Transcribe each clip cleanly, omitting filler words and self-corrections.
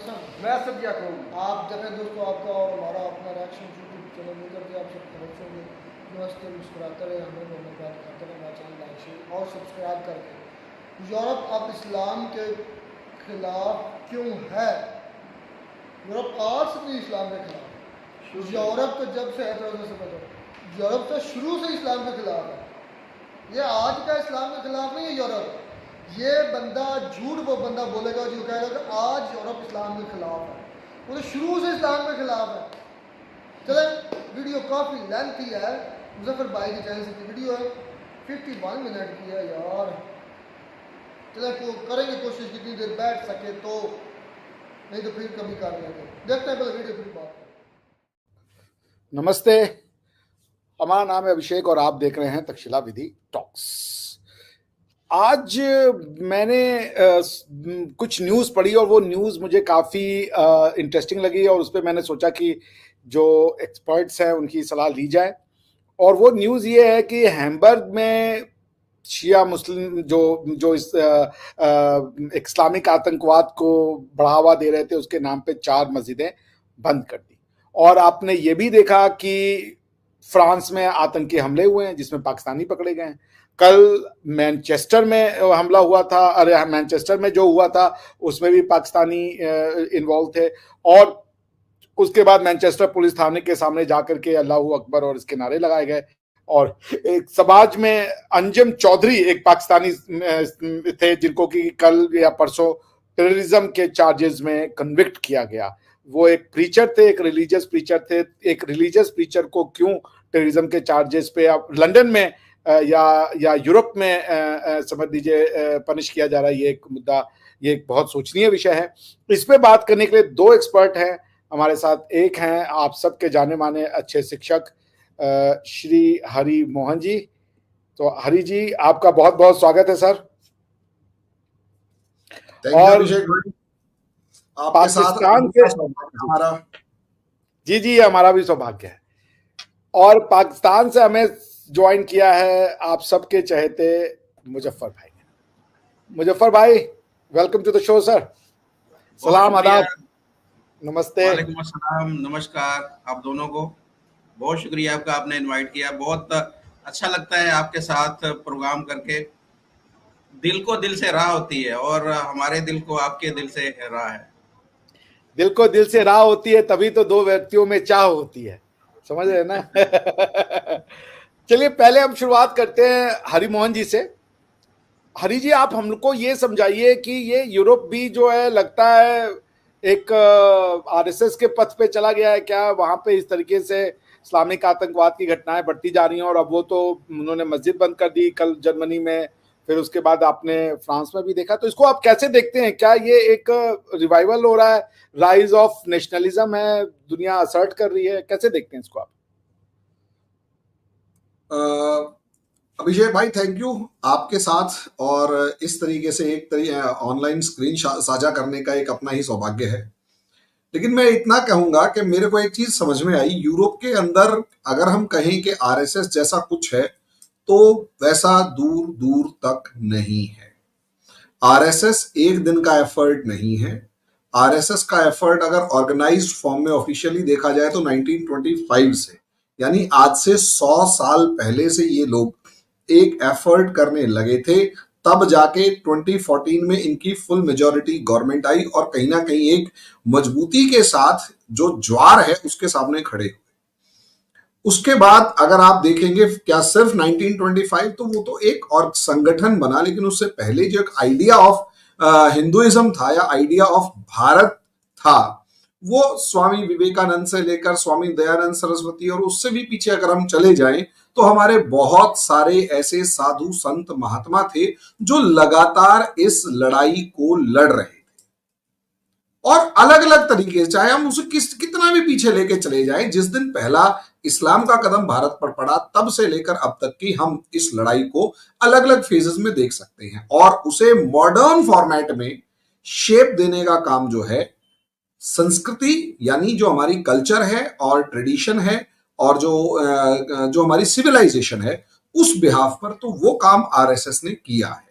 पसंद मैं सब क्या कहूँ। आप देखें दोस्तों, आपका और हमारा अपना रिएक्शन यूट्यूब चैनल मिल करके आप सब खरीद होंगे। नमस्ते, मुस्कुराते रहे, हमें धन्यवाद करते रहे, हमारा चैनल लाइक शेयर और सब्सक्राइब करके। यूरोप अब इस्लाम के खिलाफ क्यों है? यूरोप आज से भी इस्लाम के खिलाफ है। यूरोप तो जब से है तो से पता, यूरोप तो शुरू से इस्लाम के खिलाफ है। ये आज का इस्लाम के खिलाफ नहीं है यूरोप। ये बंदा झूठ वो बंदा बोलेगा जो कहेगा कि आज यूरोप इस्लाम के खिलाफ है, वो तो शुरू से इस्लाम के खिलाफ है। चले, वीडियो काफ़ी लेंथी है, मुजफ्फर भाई की चैनल से वीडियो है, 51 मिनट की है यार। चले करेंगे कोशिश कितनी देर बैठ सके तो, नहीं तो फिर कभी कर लेंगे। देखते हैं पहले वीडियो फिर बात करें। नमस्ते, हमारा नाम है अभिषेक और आप देख रहे हैं तक्षशिला विधि टॉक्स। आज मैंने कुछ न्यूज़ पढ़ी और वो न्यूज़ मुझे काफ़ी इंटरेस्टिंग लगी और उस पर मैंने सोचा कि जो एक्सपर्ट्स हैं उनकी सलाह ली जाए। और वो न्यूज़ ये है कि हैम्बर्ग में शिया मुस्लिम जो इस इस्लामिक आतंकवाद को बढ़ावा दे रहे थे उसके नाम पे 4 मस्जिदें बंद कर दी। और आपने ये भी देखा कि फ्रांस में आतंकी हमले हुए हैं जिसमें पाकिस्तानी पकड़े गए हैं। कल मैनचेस्टर में हमला हुआ था, अरे मैनचेस्टर में जो हुआ था उसमें भी पाकिस्तानी इन्वॉल्व थे। और उसके बाद मैनचेस्टर पुलिस थाने के सामने जाकर के अल्लाहू अकबर और इसके नारे लगाए गए। और एक समाज में अंजुम चौधरी एक पाकिस्तानी थे जिनको कि कल या परसों टेररिज्म के चार्जेस में कन्विक्ट किया गया। वो एक प्रीचर थे, एक रिलीजियस प्रीचर थे। एक रिलीजियस प्रीचर को क्यों टेररिज्म के चार्जेस पे अब लंदन में या यूरोप में समझ लीजिए पनिश किया जा रहा है, ये एक मुद्दा, ये एक बहुत सोचनीय विषय है। इस पे बात करने के लिए 2 एक्सपर्ट हैं हमारे साथ। एक हैं आप सबके जाने माने अच्छे शिक्षक श्री हरि मोहन जी। तो हरि जी, आपका बहुत बहुत स्वागत है सर। और आपके साथ हमारा जी हमारा भी सौभाग्य है। और पाकिस्तान से हमें ज्वाइन किया है आप सबके चहेते मुजफ्फर भाई। मुजफ्फर भाई, welcome to the show sir. सलाम, आदाब, नमस्ते। वालेकुम अस्सलाम, नमस्कार आप दोनों को। बहुत शुक्रिया आपका, आपने इनवाइट किया। बहुत अच्छा लगता है आपके साथ प्रोग्राम करके। दिल को दिल से राह होती है और हमारे दिल को आपके दिल से राह है। दिल को दिल से राह होती है तभी तो 2 व्यक्तियों में चाह होती है, समझ रहे ना। चलिए पहले हम शुरुआत करते हैं हरि मोहन जी से। हरि जी, आप हमको ये समझाइए कि ये यूरोप भी जो है लगता है एक आरएसएस के पथ पे चला गया है क्या? वहां पे इस तरीके से इस्लामिक आतंकवाद की घटनाएं बढ़ती जा रही हैं और अब वो तो उन्होंने मस्जिद बंद कर दी कल जर्मनी में, फिर उसके बाद आपने फ्रांस में भी देखा। तो इसको आप कैसे देखते हैं? क्या ये एक रिवाइवल हो रहा है, राइज ऑफ नेशनलिज्म है, दुनिया असर्ट कर रही है? कैसे देखते हैं इसको आप? अभिषेक भाई, थैंक यू। आपके साथ और इस तरीके से एक ऑनलाइन स्क्रीन साझा करने का एक अपना ही सौभाग्य है। लेकिन मैं इतना कहूंगा कि मेरे को एक चीज समझ में आई, यूरोप के अंदर अगर हम कहें कि आरएसएस जैसा कुछ है तो वैसा दूर दूर तक नहीं है। आरएसएस एक दिन का एफर्ट नहीं है। आरएसएस का एफर्ट अगर ऑर्गेनाइज्ड फॉर्म में ऑफिशियली देखा जाए तो 1925 से, यानी आज से 100 साल पहले से ये लोग एक एफर्ट करने लगे थे। तब जाके 2014 में इनकी फुल मेजॉरिटी गवर्नमेंट आई और कहीं ना कहीं एक मजबूती के साथ जो ज्वार है उसके सामने खड़े हुए। उसके बाद अगर आप देखेंगे क्या सिर्फ 1925, तो वो तो एक और संगठन बना, लेकिन उससे पहले जो एक आइडिया ऑफ हिंदुइज्म था या आइडिया ऑफ भारत था, वो स्वामी विवेकानंद से लेकर स्वामी दयानंद सरस्वती और उससे भी पीछे अगर हम चले जाएं तो हमारे बहुत सारे ऐसे साधु संत महात्मा थे जो लगातार इस लड़ाई को लड़ रहे थे और अलग अलग तरीके से, चाहे हम उसे कितना भी पीछे लेके चले जाएं। जिस दिन पहला इस्लाम का कदम भारत पर पड़ा तब से लेकर अब तक की हम इस लड़ाई को अलग अलग फेजेस में देख सकते हैं और उसे मॉडर्न फॉर्मेट में शेप देने का काम जो है संस्कृति, यानी जो हमारी कल्चर है और ट्रेडिशन है और जो हमारी सिविलाइजेशन है, उस बिहाफ पर तो वो काम आरएसएस ने किया है।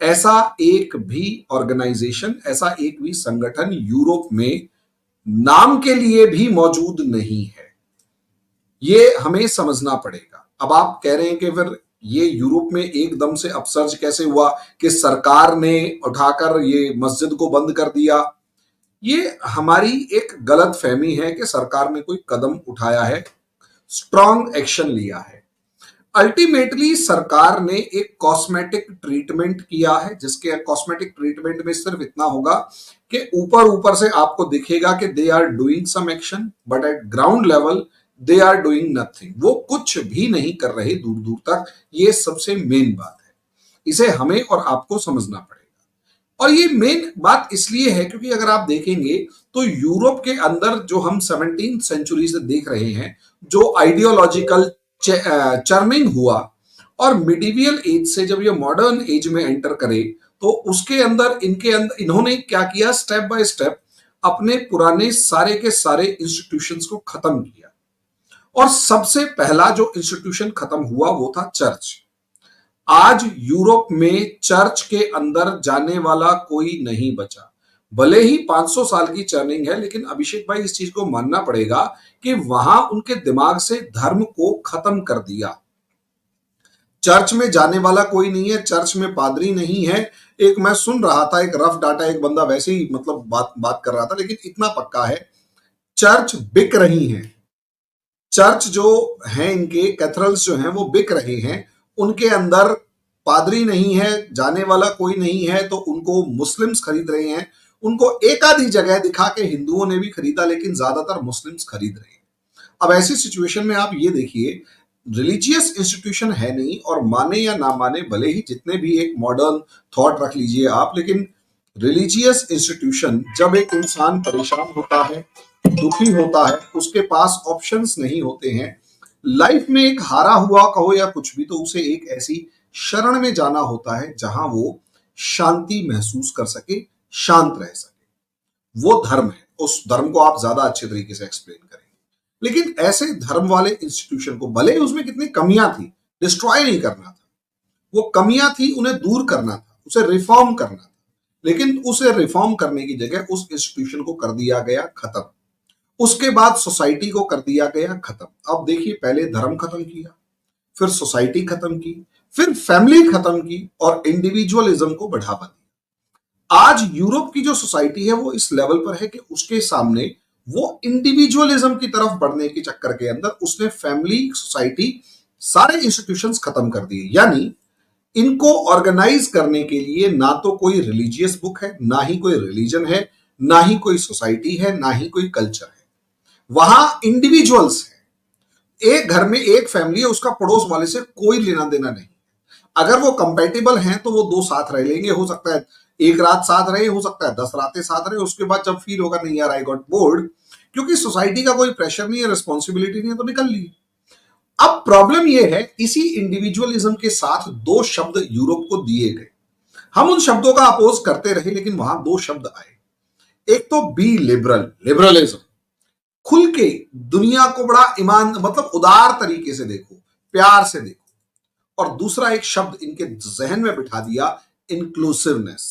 ऐसा एक भी ऑर्गेनाइजेशन, ऐसा एक भी संगठन यूरोप में नाम के लिए भी मौजूद नहीं है। ये हमें समझना पड़ेगा। अब आप कह रहे हैं कि फिर ये यूरोप में एकदम से अपसर्ज कैसे हुआ कि सरकार ने उठाकर ये मस्जिद को बंद कर दिया। ये हमारी एक गलत फहमी है कि सरकार ने कोई कदम उठाया है, स्ट्रॉन्ग एक्शन लिया है। अल्टीमेटली सरकार ने एक कॉस्मेटिक ट्रीटमेंट किया है, जिसके कॉस्मेटिक ट्रीटमेंट में सिर्फ इतना होगा कि ऊपर ऊपर से आपको दिखेगा कि they are doing some action, but at ground level they are doing nothing. वो कुछ भी नहीं कर रहे दूर दूर तक। ये सबसे मेन बात है, इसे हमें और आपको समझना पड़ेगा। और ये मेन बात इसलिए है क्योंकि अगर आप देखेंगे तो यूरोप के अंदर जो हम 17th सेंचुरी से देख रहे हैं, जो आइडियोलॉजिकल चर्निंग हुआ और मिडिवियल एज से जब ये मॉडर्न एज में एंटर करे, तो उसके अंदर इन्होंने क्या किया, स्टेप बाय स्टेप अपने पुराने सारे के सारे इंस्टीट्यूशंस को खत्म किया। और सबसे पहला जो इंस्टीट्यूशन खत्म हुआ वो था चर्च। आज यूरोप में चर्च के अंदर जाने वाला कोई नहीं बचा। भले ही 500 साल की चर्निंग है, लेकिन अभिषेक भाई इस चीज को मानना पड़ेगा कि वहां उनके दिमाग से धर्म को खत्म कर दिया। चर्च में जाने वाला कोई नहीं है, चर्च में पादरी नहीं है। एक मैं सुन रहा था, एक रफ डाटा, एक बंदा वैसे ही मतलब बात कर रहा था, लेकिन इतना पक्का है चर्च बिक रही हैं। चर्च जो है, इनके कैथेड्रल्स जो हैं वो बिक रहे हैं। उनके अंदर पादरी नहीं है, जाने वाला कोई नहीं है, तो उनको मुस्लिम्स खरीद रहे हैं। उनको एक आधी जगह दिखा के हिंदुओं ने भी खरीदा, लेकिन ज्यादातर मुस्लिम्स खरीद रहे हैं। अब ऐसी सिचुएशन में आप ये देखिए, रिलीजियस इंस्टीट्यूशन है नहीं, और माने या ना माने, भले ही जितने भी एक मॉडर्न थॉट रख लीजिए आप, लेकिन रिलीजियस इंस्टीट्यूशन, जब एक इंसान परेशान होता है, दुखी होता है, उसके पास ऑप्शंस नहीं होते हैं, लाइफ में एक हारा हुआ कहो या कुछ भी, तो उसे एक ऐसी शरण में जाना होता है जहां वो शांति महसूस कर सके, शांत रह सके। वो धर्म है। उस धर्म को आप ज्यादा अच्छे तरीके से एक्सप्लेन करेंगे। लेकिन ऐसे धर्म वाले इंस्टीट्यूशन को, भले ही उसमें कितनी कमियां थी, डिस्ट्रॉय नहीं करना था, वो कमियां थी उन्हें दूर करना था, उसे रिफॉर्म करना था, लेकिन उसे रिफॉर्म करने की जगह उस इंस्टीट्यूशन को कर दिया गया खत्म। उसके बाद सोसाइटी को कर दिया गया खत्म। अब देखिए, पहले धर्म खत्म किया, फिर सोसाइटी खत्म की, फिर फैमिली खत्म की, और इंडिविजुअलिज्म को बढ़ावा दिया। आज यूरोप की जो सोसाइटी है वो इस लेवल पर है कि उसके सामने वो इंडिविजुअलिज्म की तरफ बढ़ने के चक्कर के अंदर उसने फैमिली, सोसाइटी, सारे इंस्टीट्यूशंस खत्म कर दिए। यानी इनको ऑर्गेनाइज करने के लिए ना तो कोई रिलीजियस बुक है, ना ही कोई रिलीजन है, ना ही कोई सोसाइटी है, ना ही कोई कल्चर है। वहां इंडिविजुअल्स है। एक घर में एक फैमिली है, उसका पड़ोस वाले से कोई लेना देना नहीं। अगर वो कंपेटेबल हैं तो वो 2 साथ रह लेंगे, हो सकता है 1 रात साथ रहे, हो सकता है 10 रातें साथ रहे। उसके बाद जब फील होगा नहीं यार आई गॉट बोर्ड, क्योंकि सोसाइटी का कोई प्रेशर नहीं है, रिस्पॉन्सिबिलिटी नहीं है, तो निकल लिए। अब प्रॉब्लम यह है, इसी इंडिविजुअलिज्म के साथ 2 शब्द यूरोप को दिए गए। हम उन शब्दों का अपोज करते रहे, लेकिन वहां 2 शब्द आए। एक तो बी लिबरल, लिबरलिज्म, खुल के दुनिया को बड़ा मतलब उदार तरीके से देखो, प्यार से देखो। और दूसरा एक शब्द इनके जहन में बिठा दिया, इंक्लूसिवनेस,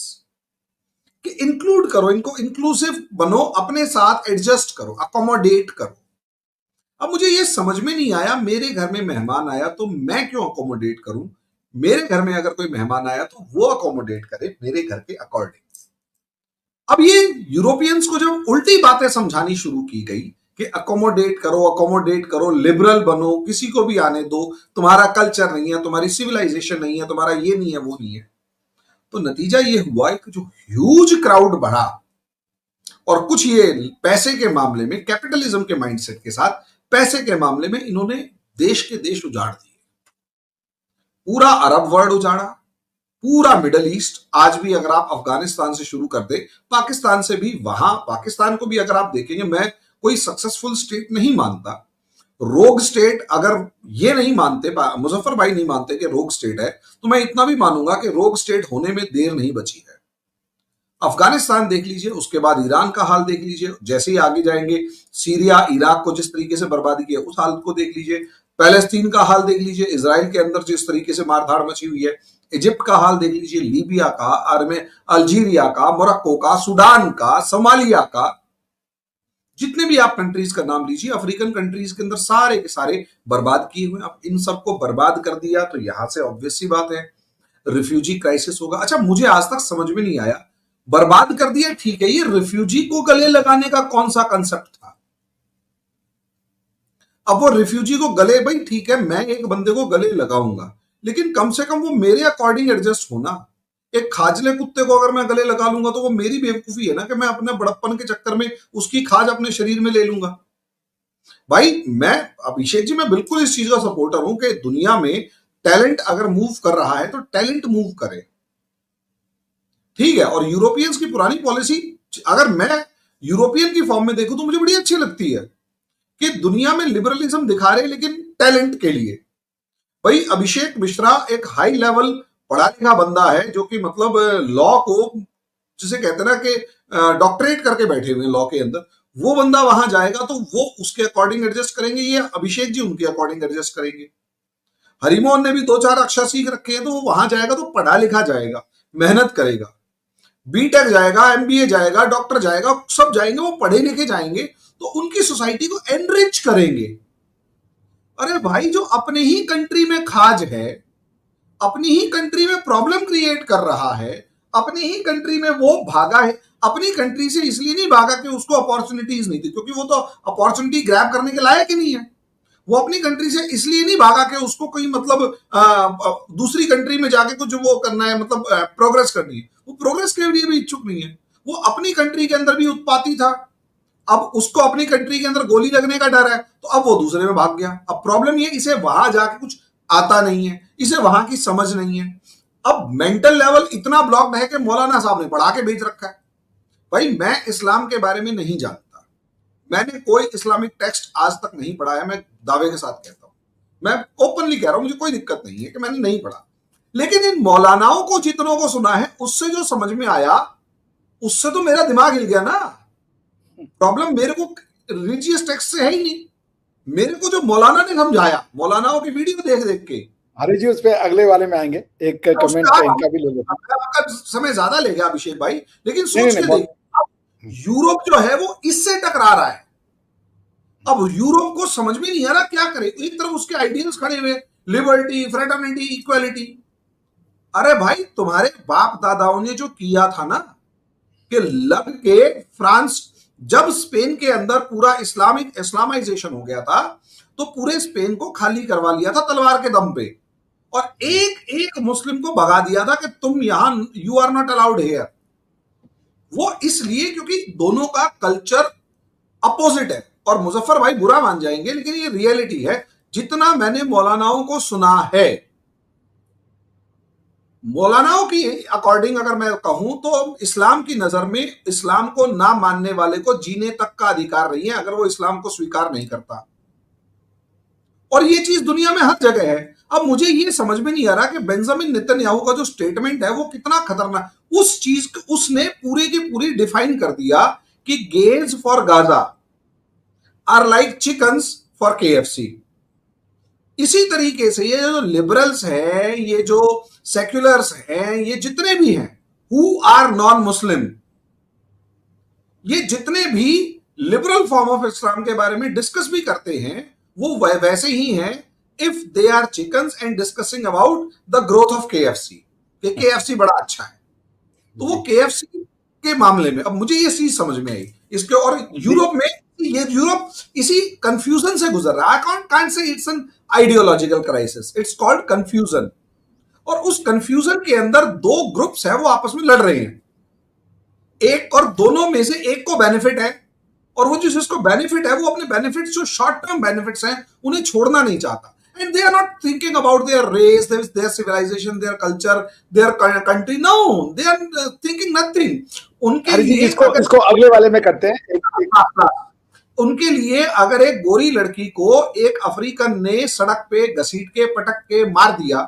कि इंक्लूड करो, इनको इंक्लूसिव बनो, अपने साथ एडजस्ट करो, अकोमोडेट करो। अब मुझे ये समझ में नहीं आया, मेरे घर में मेहमान आया तो मैं क्यों अकोमोडेट करूं? मेरे घर में अगर कोई मेहमान आया तो वो अकोमोडेट करे मेरे घर के अकॉर्डिंग। अब ये यूरोपियंस को जब उल्टी बातें समझानी शुरू की गई कि अकोमोडेट करो, लिबरल बनो, किसी को भी आने दो, तुम्हारा कल्चर नहीं है, तुम्हारी सिविलाइजेशन नहीं है, तुम्हारा ये नहीं है, वो नहीं है, तो नतीजा ये हुआ कि जो ह्यूज क्राउड बढ़ा, और कुछ ये पैसे के मामले में, कैपिटलिज्म के माइंडसेट के साथ पैसे के मामले में इन्होंने देश के देश उजाड़ दिए। पूरा अरब वर्ल्ड उजाड़ा, पूरा मिडल ईस्ट। आज भी अगर आप अफगानिस्तान से शुरू कर दे, पाकिस्तान से भी, वहां पाकिस्तान को भी अगर आप देखेंगे, मैं कोई सक्सेसफुल स्टेट नहीं मानता, रोग स्टेट। अगर ये नहीं मानते, मुजफ्फर भाई नहीं मानते कि रोग स्टेट है, तो मैं इतना भी मानूंगा कि रोग स्टेट होने में देर नहीं बची है। अफगानिस्तान देख लीजिए, उसके बाद ईरान का हाल देख लीजिए, जैसे ही आगे जाएंगे सीरिया, इराक को जिस तरीके से बर्बादी किया उस हाल को देख लीजिए, पैलेस्तीन का हाल देख लीजिए, इजराइल के अंदर जिस तरीके से मारधाड़ मची हुई है, इजिप्ट का हाल देख लीजिए, लीबिया का, अल्जीरिया का, मोरक्को का, सूडान का, सोमालिया का, जितने भी आप कंट्रीज का नाम लीजिए, अफ्रीकन कंट्रीज के अंदर सारे के सारे बर्बाद किए हुए। अब इन सबको बर्बाद कर दिया तो यहां से ऑब्वियस सी बात है रिफ्यूजी क्राइसिस होगा। अच्छा, मुझे आज तक समझ में नहीं आया, बर्बाद कर दिया ठीक है, ये रिफ्यूजी को गले लगाने का कौन सा कंसेप्ट था? अब वो रिफ्यूजी को गले, भाई ठीक है मैं एक बंदे को गले लगाऊंगा, लेकिन कम से कम वो मेरे अकॉर्डिंग एडजस्ट होना। एक खाजले कुत्ते को अगर मैं गले लगा लूंगा तो वो मेरी बेवकूफी है ना, कि मैं अपने बड़प्पन के चक्कर में उसकी खाज अपने शरीर में ले लूंगा। भाई मैं, अभिषेक जी, मैं बिल्कुल इस चीज का सपोर्टर हूं कि दुनिया में टैलेंट अगर मूव कर रहा है तो टैलेंट मूव करे, ठीक है। और यूरोपियंस की पुरानी पॉलिसी, अगर मैं यूरोपियन की फॉर्म में देखूं तो मुझे बड़ी अच्छी लगती है कि दुनिया में लिबरलिज्म दिखा रहे लेकिन टैलेंट के लिए। भाई अभिषेक मिश्रा एक हाई लेवल पढ़ा लिखा बंदा है, जो कि मतलब लॉ को, जिसे कहते हैं ना कि डॉक्टरेट करके बैठे हुए लॉ के अंदर, वो बंदा वहां जाएगा तो वो उसके अकॉर्डिंग एडजस्ट करेंगे, ये अभिषेक जी उनके अकॉर्डिंग एडजस्ट करेंगे। हरिमोहन ने भी 2-4 अक्षर सीख रखे हैं, तो वो वहां जाएगा तो पढ़ा लिखा जाएगा, मेहनत करेगा, बीटेक जाएगा, एमबीए जाएगा, डॉक्टर जाएगा, सब जाएंगे, वो पढ़े लिखे जाएंगे तो उनकी सोसाइटी को एनरिच करेंगे। अरे भाई, जो अपने ही कंट्री में खाज है, अपनी ही कंट्री में प्रॉब्लम क्रिएट कर रहा है, अपनी ही कंट्री में वो भागा है, अपनी कंट्री से इसलिए नहीं भागा कि उसको अपॉर्चुनिटीज नहीं थी, क्योंकि वो तो अपॉर्चुनिटी ग्रैब करने के लायक ही नहीं है। वो अपनी कंट्री से इसलिए नहीं भागा कि उसको कोई मतलब दूसरी कंट्री में जाके कुछ वो करना है, मतलब प्रोग्रेस करनी है। वो प्रोग्रेस के लिए भी इच्छुक नहीं है, वो अपनी कंट्री के अंदर भी उत्पाती था। अब उसको अपनी कंट्री के अंदर गोली लगने का डर है तो अब वो दूसरे में भाग गया। अब प्रॉब्लम ये, इसे वहां जाके कुछ आता नहीं है, इसे वहां की समझ नहीं है। अब मेंटल लेवल इतना ब्लॉक्ड है कि मौलाना साहब ने पढ़ा के भेज रखा है। भाई मैं इस्लाम के बारे में नहीं जानता, मैंने कोई इस्लामिक टेक्स्ट आज तक नहीं पढ़ा है, मैं दावे के साथ कहता हूं, मैं ओपनली कह रहा हूं, मुझे कोई दिक्कत नहीं है कि मैंने नहीं पढ़ा। लेकिन इन मौलानाओं को जितनों को सुना है, उससे जो समझ में आया, उससे तो मेरा दिमाग हिल गया ना। प्रॉब्लम मेरे को रिलीजियस टेक्स्ट से है ही नहीं, मेरे को जो मौलाना ने समझाया, मौलानाओं की वीडियो देख देख के। हरी जी उस पे अगले वाले में आएंगे, एक कमेंट का इनका भी ले लेते हैं। आपका समय ज्यादा ले गया अभिषेक भाई, लेकिन सोच नहीं, के नहीं, देखिए यूरोप जो है वो इससे टकरा रहा है। अब यूरोप को समझ में नहीं आ रहा क्या करे। एक तरफ उसके आइडियल्स खड़े हुए, लिबर्टी, फ्रेटर्निटी, इक्वालिटी। अरे भाई, तुम्हारे बाप दादाओं ने जो किया था ना, कि लग के फ्रांस, जब स्पेन के अंदर पूरा इस्लामाइजेशन हो गया था तो पूरे स्पेन को खाली करवा लिया था तलवार के दम पे, और एक एक मुस्लिम को भगा दिया था कि तुम यहां, you are not allowed here. वो इसलिए क्योंकि दोनों का कल्चर अपोजिट है। और मुजफ्फर भाई बुरा मान जाएंगे लेकिन ये रियलिटी है। जितना मैंने मौलानाओं को सुना है, मौलानाओं की अकॉर्डिंग अगर मैं कहूं तो इस्लाम की नजर में इस्लाम को ना मानने वाले को जीने तक का अधिकार नहीं है अगर वो इस्लाम को स्वीकार नहीं करता। और ये चीज दुनिया में हर जगह है। अब मुझे ये समझ में नहीं आ रहा कि बेंजामिन नेतन्याहू का जो स्टेटमेंट है वो कितना खतरनाक, उस चीज उसने पूरे की पूरी डिफाइन कर दिया कि gays for Gaza are like chickens for KFC. इसी तरीके से ये जो लिबरल्स हैं, ये जो सेक्युलर्स हैं, ये जितने भी हैं हु आर नॉन मुस्लिम, ये जितने भी लिबरल फॉर्म ऑफ इस्लाम के बारे में डिस्कस भी करते हैं, वो वैसे ही हैं if they are chickens and discussing about the growth of KFC, कि केएफसी बड़ा अच्छा है। तो वो केएफसी के मामले में अब मुझे ये चीज समझ में आई इसके। और यूरोप में, ये यूरोप इसी कंफ्यूजन से गुजर रहा है। I can't say it's an ideological crisis, it's called confusion. और उस कंफ्यूजन के अंदर दो ग्रुप्स हैं, वो आपस में लड़ रहे हैं। एक, और दोनों में से एक को बेनिफिट है, और वो जिसको बेनिफिट है वो अपने बेनिफिट्स, जो शॉर्ट टर्म बेनिफिट्स हैं, उन्हें छोड़ना नहीं चाहता। And they are not thinking about their race, their civilisation, their culture, their country. No, they are thinking nothing. उनके लिए इसको अगले वाले में करते हैं। उनके लिए अगर एक गोरी लड़की को एक अफ्रीकन ने सड़क पे घसीट के, पटक के मार दिया,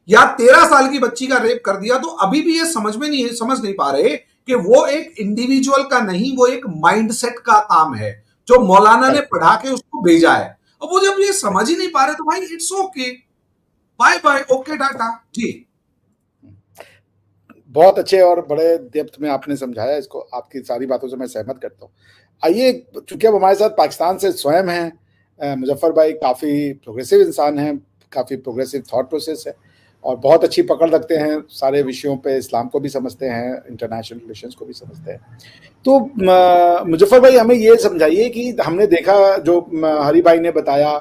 या 13 साल की बच्ची का रेप कर दिया, तो अभी भी ये समझ नहीं पा रहे कि वो एक इंडिविजुअल का नहीं, वो एक माइंडसेट का काम है जो मौलाना ने पढ़ा के उसको भेजा है। अब वो जब ये समझ ही नहीं पा रहे तो भाई it's okay, bye bye, okay tata जी। बहुत अच्छे और बड़े डेप्थ में आपने समझाया इसको, आपकी सारी बातों से मैं सहमत करता हूँ। आइए, चूंकि अब हमारे साथ पाकिस्तान से स्वयं हैं मुजफ्फर भाई, काफ़ी प्रोग्रेसिव इंसान हैं, काफ़ी प्रोग्रेसिव थॉट प्रोसेस है और बहुत अच्छी पकड़ रखते हैं सारे विषयों पे, इस्लाम को भी समझते हैं, इंटरनेशनल रिलेशंस को भी समझते हैं। तो मुजफ्फर भाई, हमें ये समझाइए कि हमने देखा जो हरी भाई ने बताया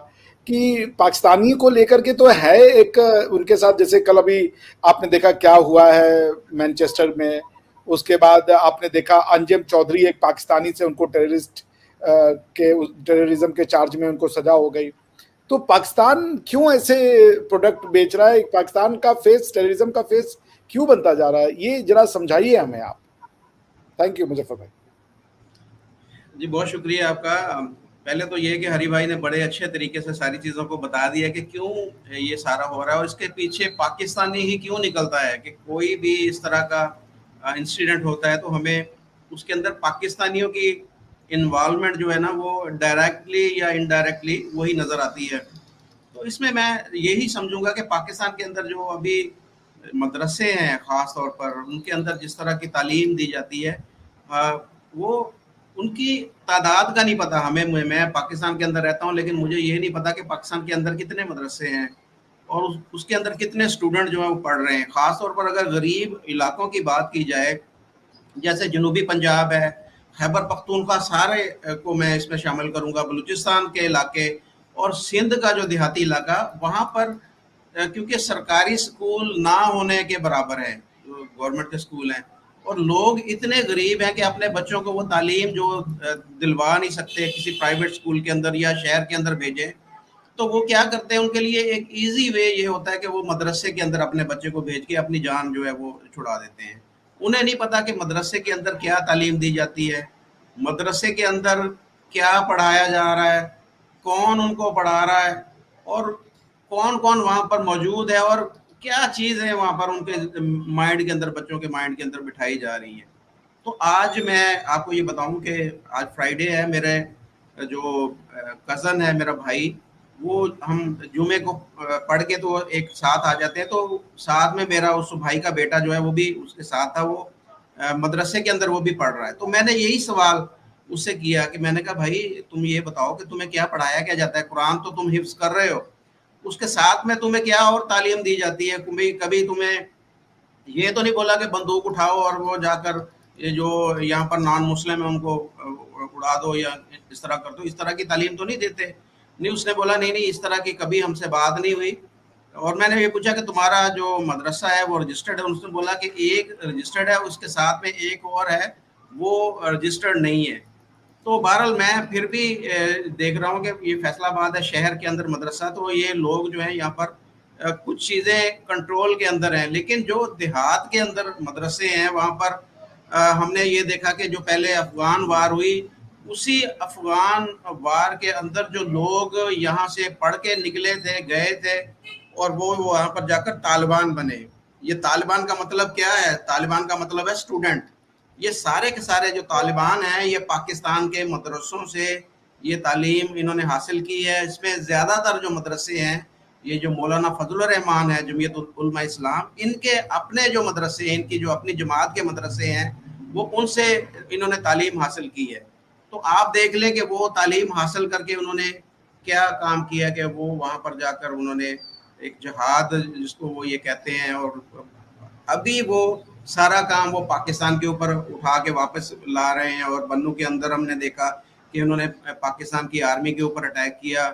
कि पाकिस्तानी को लेकर के तो है एक उनके साथ, जैसे कल अभी आपने देखा क्या हुआ है मैनचेस्टर में, उसके बाद आपने देखा अंजम चौधरी, एक पाकिस्तानी से उनको टेररिज्म के चार्ज में उनको सजा हो गई। तो पाकिस्तान क्यों ऐसे प्रोडक्ट बेच रहा है, पाकिस्तान का फेस, टेररिज्म का फेस क्यों बनता जा रहा है, ये जरा समझाइए हमें आप। थैंक यू मुजफ्फर भाई। जी बहुत शुक्रिया आपका। पहले तो ये कि हरी भाई ने बड़े अच्छे तरीके से सारी चीज़ों को बता दिया कि क्यों ये सारा हो रहा है और इसके पीछे पाकिस्तानी ही क्यों निकलता है। कि कोई भी इस तरह का इंसिडेंट होता है तो हमें उसके अंदर पाकिस्तानियों की इन्वॉल्वमेंट जो है ना, वो डायरेक्टली या इनडायरेक्टली वही नज़र आती है। तो इसमें मैं यही समझूंगा कि पाकिस्तान के अंदर जो अभी मदरसे हैं ख़ास तौर पर, उनके अंदर जिस तरह की तालीम दी जाती है, वो उनकी तादाद का नहीं पता हमें। मैं पाकिस्तान के अंदर रहता हूँ, लेकिन मुझे ये नहीं पता कि पाकिस्तान के अंदर कितने मदरसे हैं और उसके अंदर कितने स्टूडेंट जो है वो पढ़ रहे हैं। ख़ास तौर पर अगर गरीब इलाकों की बात की जाए, जैसे जनूबी पंजाब है, खैबर पख्तूनख्वा, सारे को मैं इसमें शामिल करूंगा, बलूचिस्तान के इलाके और सिंध का जो देहाती इलाका, वहाँ पर क्योंकि सरकारी स्कूल ना होने के बराबर है जो गवर्नमेंट के स्कूल हैं, और लोग इतने गरीब हैं कि अपने बच्चों को वो तालीम जो दिलवा नहीं सकते किसी प्राइवेट स्कूल के अंदर या शहर के अंदर भेजें, तो वो क्या करते हैं, उनके लिए एक इजी वे ये होता है कि वो मदरसे के अंदर अपने बच्चे को भेज के अपनी जान जो है वो छुड़ा देते हैं। उन्हें नहीं पता कि मदरसे के अंदर क्या तालीम दी जाती है, मदरसे के अंदर क्या पढ़ाया जा रहा है, कौन उनको पढ़ा रहा है और कौन कौन वहाँ पर मौजूद है और क्या चीज़ है वहाँ पर उनके माइंड के अंदर, बच्चों के माइंड के अंदर बिठाई जा रही है। तो आज मैं आपको ये बताऊं कि आज फ्राइडे है, मेरे जो कज़न है, मेरा भाई, वो हम जुमे को पढ़ के तो एक साथ आ जाते हैं, तो साथ में मेरा उस भाई का बेटा जो है वो भी उसके साथ था, वो मदरसे के अंदर वो भी पढ़ रहा है। तो मैंने यही सवाल उससे किया कि मैंने कहा भाई तुम ये बताओ कि तुम्हें क्या पढ़ाया क्या जाता है, कुरान तो तुम हिफ्ज कर रहे हो, उसके साथ में तुम्हें क्या और तालीम दी जाती है? कभी तुम्हें ये तो नहीं बोला कि बंदूक उठाओ और वो जाकर ये जो यहाँ पर नॉन मुस्लिम है उनको उड़ा दो या इस तरह कर दो, इस तरह की तालीम तो नहीं देते। नहीं, उसने बोला नहीं नहीं, इस तरह की कभी हमसे बात नहीं हुई। और मैंने ये पूछा कि तुम्हारा जो मदरसा है वो रजिस्टर्ड है? उसने बोला कि एक रजिस्टर्ड है, उसके साथ में एक और है वो रजिस्टर्ड नहीं है। तो बहरहाल मैं फिर भी देख रहा हूँ कि ये फैसलाबाद है, शहर के अंदर मदरसा, तो ये लोग जो है यहाँ पर कुछ चीज़ें कंट्रोल के अंदर हैं। लेकिन जो देहात के अंदर मदरसे हैं वहाँ पर हमने ये देखा कि जो पहले अफगान वार हुई, उसी अफगान वार के अंदर जो लोग यहाँ से पढ़ के निकले थे, गए थे और वो वहाँ पर जाकर तालिबान बने। ये तालिबान का मतलब क्या है? तालिबान का मतलब है स्टूडेंट। ये सारे के सारे जो तालिबान हैं ये पाकिस्तान के मदरसों से ये तालीम इन्होंने हासिल की है। इसमें ज़्यादातर जो मदरसे हैं, ये जो मौलाना फजलुर रहमान है जमीयत उलमा इस्लाम, इनके अपने जो मदरसे हैं, इनकी जो अपनी जमात के मदरसे हैं, वो उनसे इन्होंने तालीम हासिल की है। तो आप देख लें कि वो तालीम हासिल करके उन्होंने क्या काम किया कि वो वहाँ पर जाकर उन्होंने एक जिहाद जिसको वो ये कहते हैं, और अभी वो सारा काम वो पाकिस्तान के ऊपर उठा के वापस ला रहे हैं। और बन्नू के अंदर हमने देखा कि उन्होंने पाकिस्तान की आर्मी के ऊपर अटैक किया।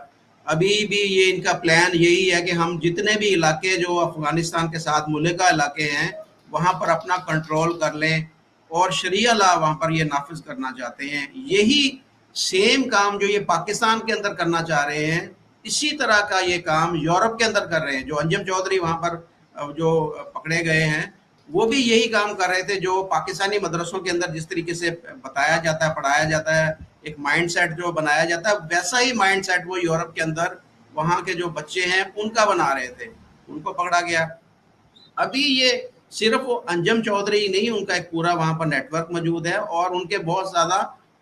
अभी भी ये इनका प्लान यही है कि हम जितने भी इलाके जो अफगानिस्तान के साथ मुल्का इलाके हैं वहाँ पर अपना कंट्रोल कर लें और शरिया ला वहाँ पर ये नाफिज करना चाहते हैं। यही सेम काम जो ये पाकिस्तान के अंदर करना चाह रहे हैं, इसी तरह का ये काम यूरोप के अंदर कर रहे हैं। जो अंजम चौधरी वहाँ पर जो पकड़े गए हैं, वो भी यही काम कर रहे थे जो पाकिस्तानी मदरसों के अंदर जिस तरीके से बताया जाता है, पढ़ाया जाता है, एक माइंडसेट जो बनाया जाता है, वैसा ही माइंडसेट वो यूरोप के अंदर वहाँ के जो बच्चे हैं उनका बना रहे थे। उनको पकड़ा गया। अभी ये सिर्फ वो अंजम चौधरी ही नहीं, उनका एक पूरा वहाँ पर नेटवर्क मौजूद है और उनके बहुत ज़्यादा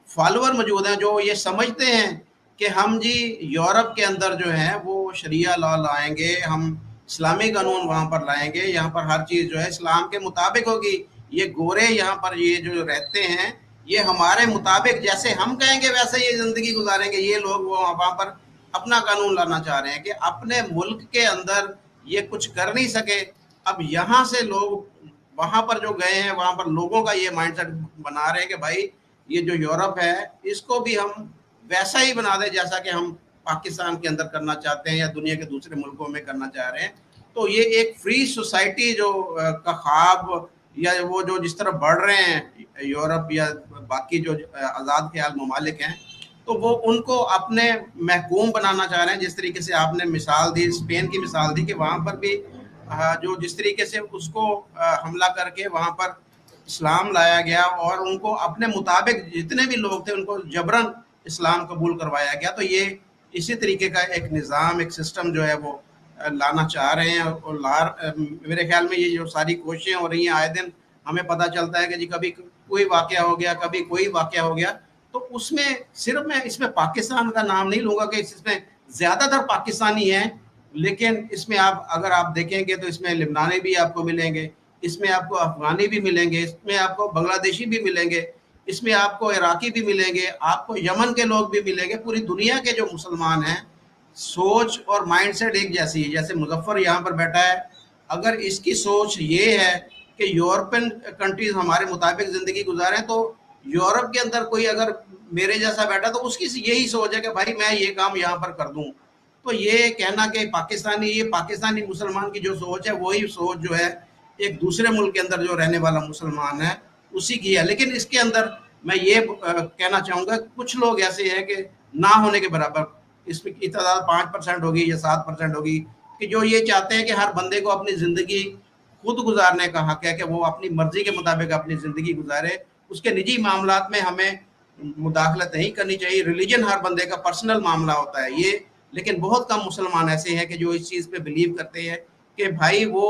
फॉलोअर मौजूद हैं जो ये समझते हैं कि हम जी यूरोप के अंदर जो है वो शरिया लॉ लाएंगे, हम इस्लामी कानून वहां पर लाएंगे, यहाँ पर हर चीज जो है इस्लाम के मुताबिक होगी। ये गोरे यहाँ पर ये जो रहते हैं ये हमारे मुताबिक जैसे हम कहेंगे वैसे ये जिंदगी गुजारेंगे। ये लोग वो वहां पर अपना कानून लाना चाह रहे हैं कि अपने मुल्क के अंदर ये कुछ कर नहीं सके। अब यहाँ से लोग वहां पर जो गए हैं वहां पर लोगों का ये माइंडसेट बना रहे हैं कि भाई ये जो यूरोप है इसको भी हम वैसा ही बना दें जैसा कि हम पाकिस्तान के अंदर करना चाहते हैं या दुनिया के दूसरे मुल्कों में करना चाह रहे हैं। तो ये एक फ्री सोसाइटी जो का ख्वाब या वो जो जिस तरह बढ़ रहे हैं यूरोप या बाकी जो आज़ाद ख्याल ममालिक हैं तो वो उनको अपने महकूम बनाना चाह रहे हैं। जिस तरीके से आपने मिसाल दी, स्पेन की मिसाल दी कि वहाँ पर भी जो जिस तरीके से उसको हमला करके वहाँ पर इस्लाम लाया गया और उनको अपने मुताबिक जितने भी लोग थे उनको जबरन इस्लाम कबूल करवाया गया। तो ये इसी तरीके का एक निज़ाम, एक सिस्टम जो है वो लाना चाह रहे हैं। और मेरे ख्याल में ये जो सारी कोशिशें हो रही हैं आए दिन हमें पता चलता है कि जी कभी कोई वाक़या हो गया, कभी कोई वाक़या हो गया। तो उसमें सिर्फ मैं इसमें पाकिस्तान का नाम नहीं लूँगा कि इसमें ज़्यादातर पाकिस्तानी हैं, लेकिन इसमें आप अगर आप देखेंगे तो इसमें लिबनानी भी आपको मिलेंगे, इसमें आपको अफ़गानी भी मिलेंगे, इसमें आपको बांग्लादेशी भी मिलेंगे, इसमें आपको इराकी भी मिलेंगे, आपको यमन के लोग भी मिलेंगे। पूरी दुनिया के जो मुसलमान हैं सोच और माइंडसेट एक जैसी है। जैसे मुजफ्फर यहाँ पर बैठा है, अगर इसकी सोच ये है कि यूरोपियन कंट्रीज हमारे मुताबिक ज़िंदगी गुजारें तो यूरोप के अंदर कोई अगर मेरे जैसा बैठा तो उसकी यही सोच है कि भाई मैं ये काम यहाँ पर कर दूँ। तो ये कहना कि ये पाकिस्तानी मुसलमान की जो सोच है वही सोच जो है एक दूसरे मुल्क के अंदर जो रहने वाला मुसलमान है उसी की है। लेकिन इसके अंदर मैं ये कहना चाहूँगा कुछ लोग ऐसे हैं कि ना होने के बराबर इसमें की तादाद 5% होगी या 7% होगी कि जो ये चाहते हैं कि हर बंदे को अपनी ज़िंदगी खुद गुजारने का हक है कि वो अपनी मर्जी के मुताबिक अपनी ज़िंदगी गुजारे। उसके निजी मामलात में हमें मुदाखलत नहीं करनी चाहिए। रिलीजन हर बंदे का पर्सनल मामला होता है ये। लेकिन बहुत कम मुसलमान ऐसे हैं कि जो इस चीज़ पे बिलीव करते हैं कि भाई वो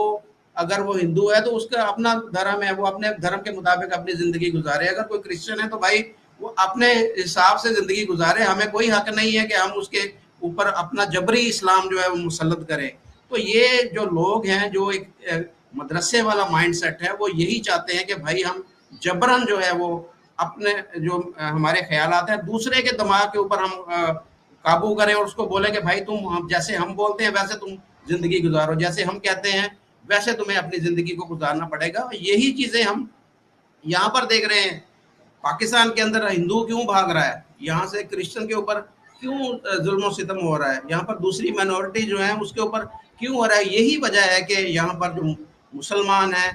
अगर वो हिंदू है तो उसका अपना धर्म है, वो अपने धर्म के मुताबिक अपनी ज़िंदगी गुजारे। अगर कोई क्रिश्चियन है तो भाई वो अपने हिसाब से ज़िंदगी गुजारे। हमें कोई हक नहीं है कि हम उसके ऊपर अपना जबरी इस्लाम जो है वो मुसल्लत करें। तो ये जो लोग हैं जो एक मदरसे वाला माइंडसेट है वो यही चाहते हैं कि भाई हम जबरन जो है वो अपने जो हमारे ख्यालात हैं दूसरे के दिमाग के ऊपर हम काबू करें और उसको बोले कि भाई तुम जैसे हम बोलते हैं वैसे तुम ज़िंदगी गुजारो, जैसे हम कहते हैं वैसे तुम्हें अपनी ज़िंदगी को गुजारना पड़ेगा। यही चीज़ें हम यहाँ पर देख रहे हैं। पाकिस्तान के अंदर हिंदू क्यों भाग रहा है, यहाँ से क्रिश्चियन के ऊपर क्यों जुल्म सितम हो रहा है, यहाँ पर दूसरी माइनॉरिटी जो है उसके ऊपर क्यों हो रहा है। यही वजह है कि यहाँ पर जो मुसलमान है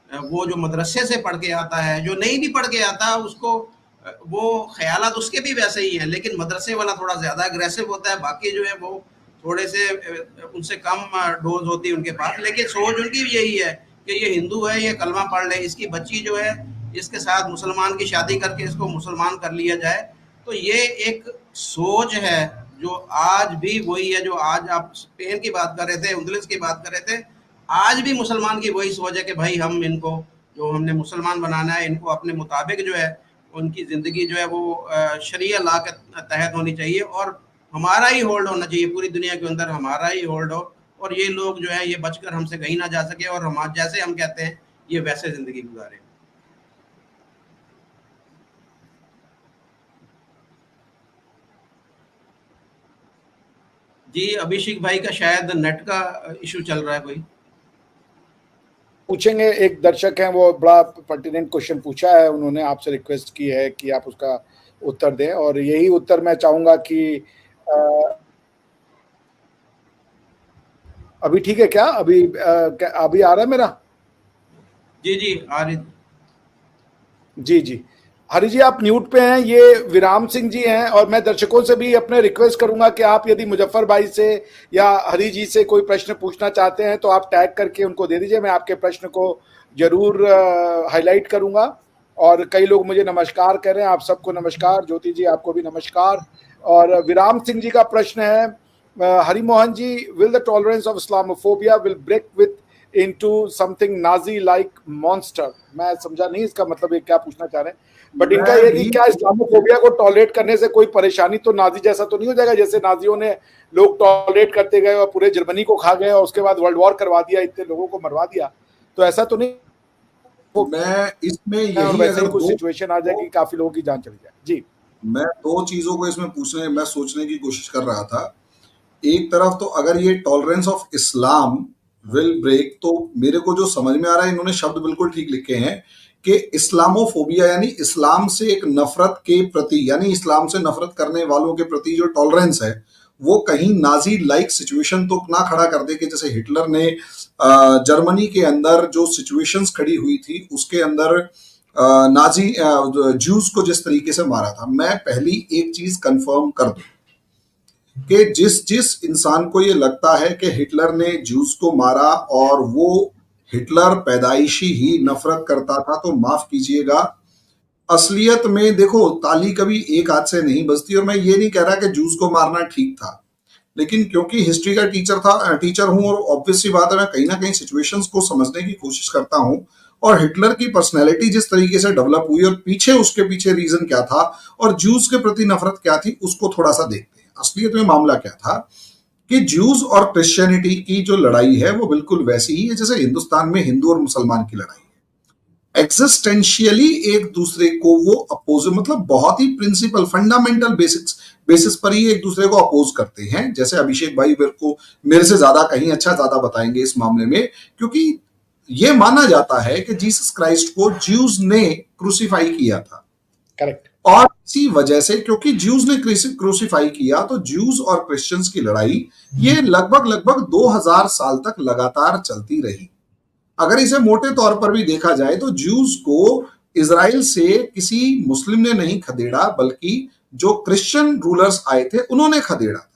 वो जो मदरसे से पढ़ के आता है, जो नहीं भी पढ़ के आता उसको वो ख्यालात उसके भी वैसे ही हैं, लेकिन मदरसे वाला थोड़ा ज़्यादा अग्रेसिव होता है। बाकी जो है वो थोड़े से उनसे कम डोज होती है उनके पास, लेकिन सोच उनकी भी यही है कि ये हिंदू है, ये कलमा पढ़ ले, इसकी बच्ची जो है इसके साथ मुसलमान की शादी करके इसको मुसलमान कर लिया जाए। तो ये एक सोच है जो आज भी वही है जो आज आप स्पेन की बात कर रहे थे, उंदलस की बात कर रहे थे, आज भी मुसलमान की वही सोच है कि भाई हम इनको जो हमने मुसलमान बनाना है इनको अपने मुताबिक जो है उनकी ज़िंदगी जो है वो शरिया ला के तहत होनी चाहिए और हमारा ही होल्ड होना चाहिए, पूरी दुनिया के अंदर हमारा ही होल्ड हो और ये लोग जो है ये बचकर हमसे कहीं ना जा सके और हम जैसे हम कहते हैं ये वैसे ज़िंदगी गुजारे। जी अभिषेक भाई का शायद नेट का इशू चल रहा है कोई। पूछेंगे, एक दर्शक हैं वो बड़ा पर्टिनेंट क्वेश्चन पूछा है, उन्होंने आपसे रिक्वेस्ट की है कि आप उसका उत्तर दें और यही उत्तर मैं चाहूंगा कि अभी ठीक है क्या? अभी आ रहा है मेरा? जी आ रही। जी हरि जी आप म्यूट पे हैं। ये विराम सिंह जी हैं और मैं दर्शकों से भी अपने रिक्वेस्ट करूंगा कि आप यदि मुजफ्फर भाई से या हरि जी से कोई प्रश्न पूछना चाहते हैं तो आप टैग करके उनको दे दीजिए, मैं आपके प्रश्न को जरूर हाईलाइट करूंगा। और कई लोग मुझे नमस्कार कह रहे हैं, आप सबको नमस्कार। ज्योति जी आपको भी नमस्कार। और विराम सिंह जी का प्रश्न है, Harimohan ji, will the tolerance of Islamophobia will break with into something Nazi like monster. मैं समझा नहीं इसका मतलब ये क्या पूछना चाह रहे हैं, बट इनका ये कि क्या इस्लामोफोबिया को टॉलरेट करने से कोई परेशानी तो नाजी जैसा तो नहीं हो जाएगा, जैसे नाजियों ने लोग टॉलरेट करते गए और पूरे जर्मनी को खा गए और उसके बाद वर्ल्ड वॉर करवा दिया, इतने लोगों को मरवा दिया, तो ऐसा तो नहीं मैं इसमें यही अगर कुछ सिचुएशन आ जाए कि काफी लोगों की जान चली जाए। जी, मैं दो चीजों को इसमें मैं सोचने की कोशिश कर रहा था। एक तरफ तो अगर ये tolerance of Islam will break, तो मेरे को जो समझ में आ रहा है, इन्होंने शब्द बिल्कुल ठीक लिखे हैं कि इस्लामोफोबिया यानी इस्लाम से एक नफरत के प्रति, यानी इस्लाम से नफरत करने वालों के प्रति जो टॉलरेंस है वो कहीं नाजी लाइक सिचुएशन तो ना खड़ा कर दे कि जैसे हिटलर ने जर्मनी के अंदर जो सिचुएशंस खड़ी हुई थी उसके अंदर नाजी ज्यूज को जिस तरीके से मारा था। मैं पहली एक चीज कंफर्म कर दूं कि जिस इंसान को ये लगता है कि हिटलर ने ज्यूज को मारा और वो हिटलर पैदाइशी ही नफरत करता था, तो माफ कीजिएगा, असलियत में देखो ताली कभी एक हाथ से नहीं बजती। और मैं ये नहीं कह रहा कि ज्यूज को मारना ठीक था, लेकिन क्योंकि हिस्ट्री का टीचर हूं और ऑब्वियस सी बात है मैं कहीं ना कहीं सिचुएशंस को समझने की कोशिश करता हूं, और हिटलर की पर्सनैलिटी जिस तरीके से डेवलप हुई और उसके पीछे रीजन क्या था और ज्यूज के प्रति नफरत क्या थी, उसको थोड़ा सा देखते हैं। असलियत में मामला क्या था कि ज्यूज और क्रिश्चियनिटी की जो लड़ाई है वो बिल्कुल वैसी ही है जैसे हिंदुस्तान में हिंदू और मुसलमान की लड़ाई है। एग्जिस्टेंशियली एक दूसरे को वो अपोज, मतलब बहुत ही प्रिंसिपल फंडामेंटल बेसिस पर ही एक दूसरे को अपोज करते हैं। जैसे अभिषेक भाई मेरे से ज्यादा कहीं ज्यादा बताएंगे इस मामले में, क्योंकि ये माना जाता है कि जीसस क्राइस्ट को ज्यूज ने क्रूसीफाई किया था। करेक्ट। और इसी वजह से क्योंकि ज्यूज ने क्रूसीफाई किया तो ज्यूज और क्रिश्चियंस की लड़ाई ये लगभग 2000 साल तक लगातार चलती रही। अगर इसे मोटे तौर पर भी देखा जाए तो ज्यूज को इजराइल से किसी मुस्लिम ने नहीं खदेड़ा, बल्कि जो क्रिश्चियन रूलर्स आए थे उन्होंने खदेड़ा था।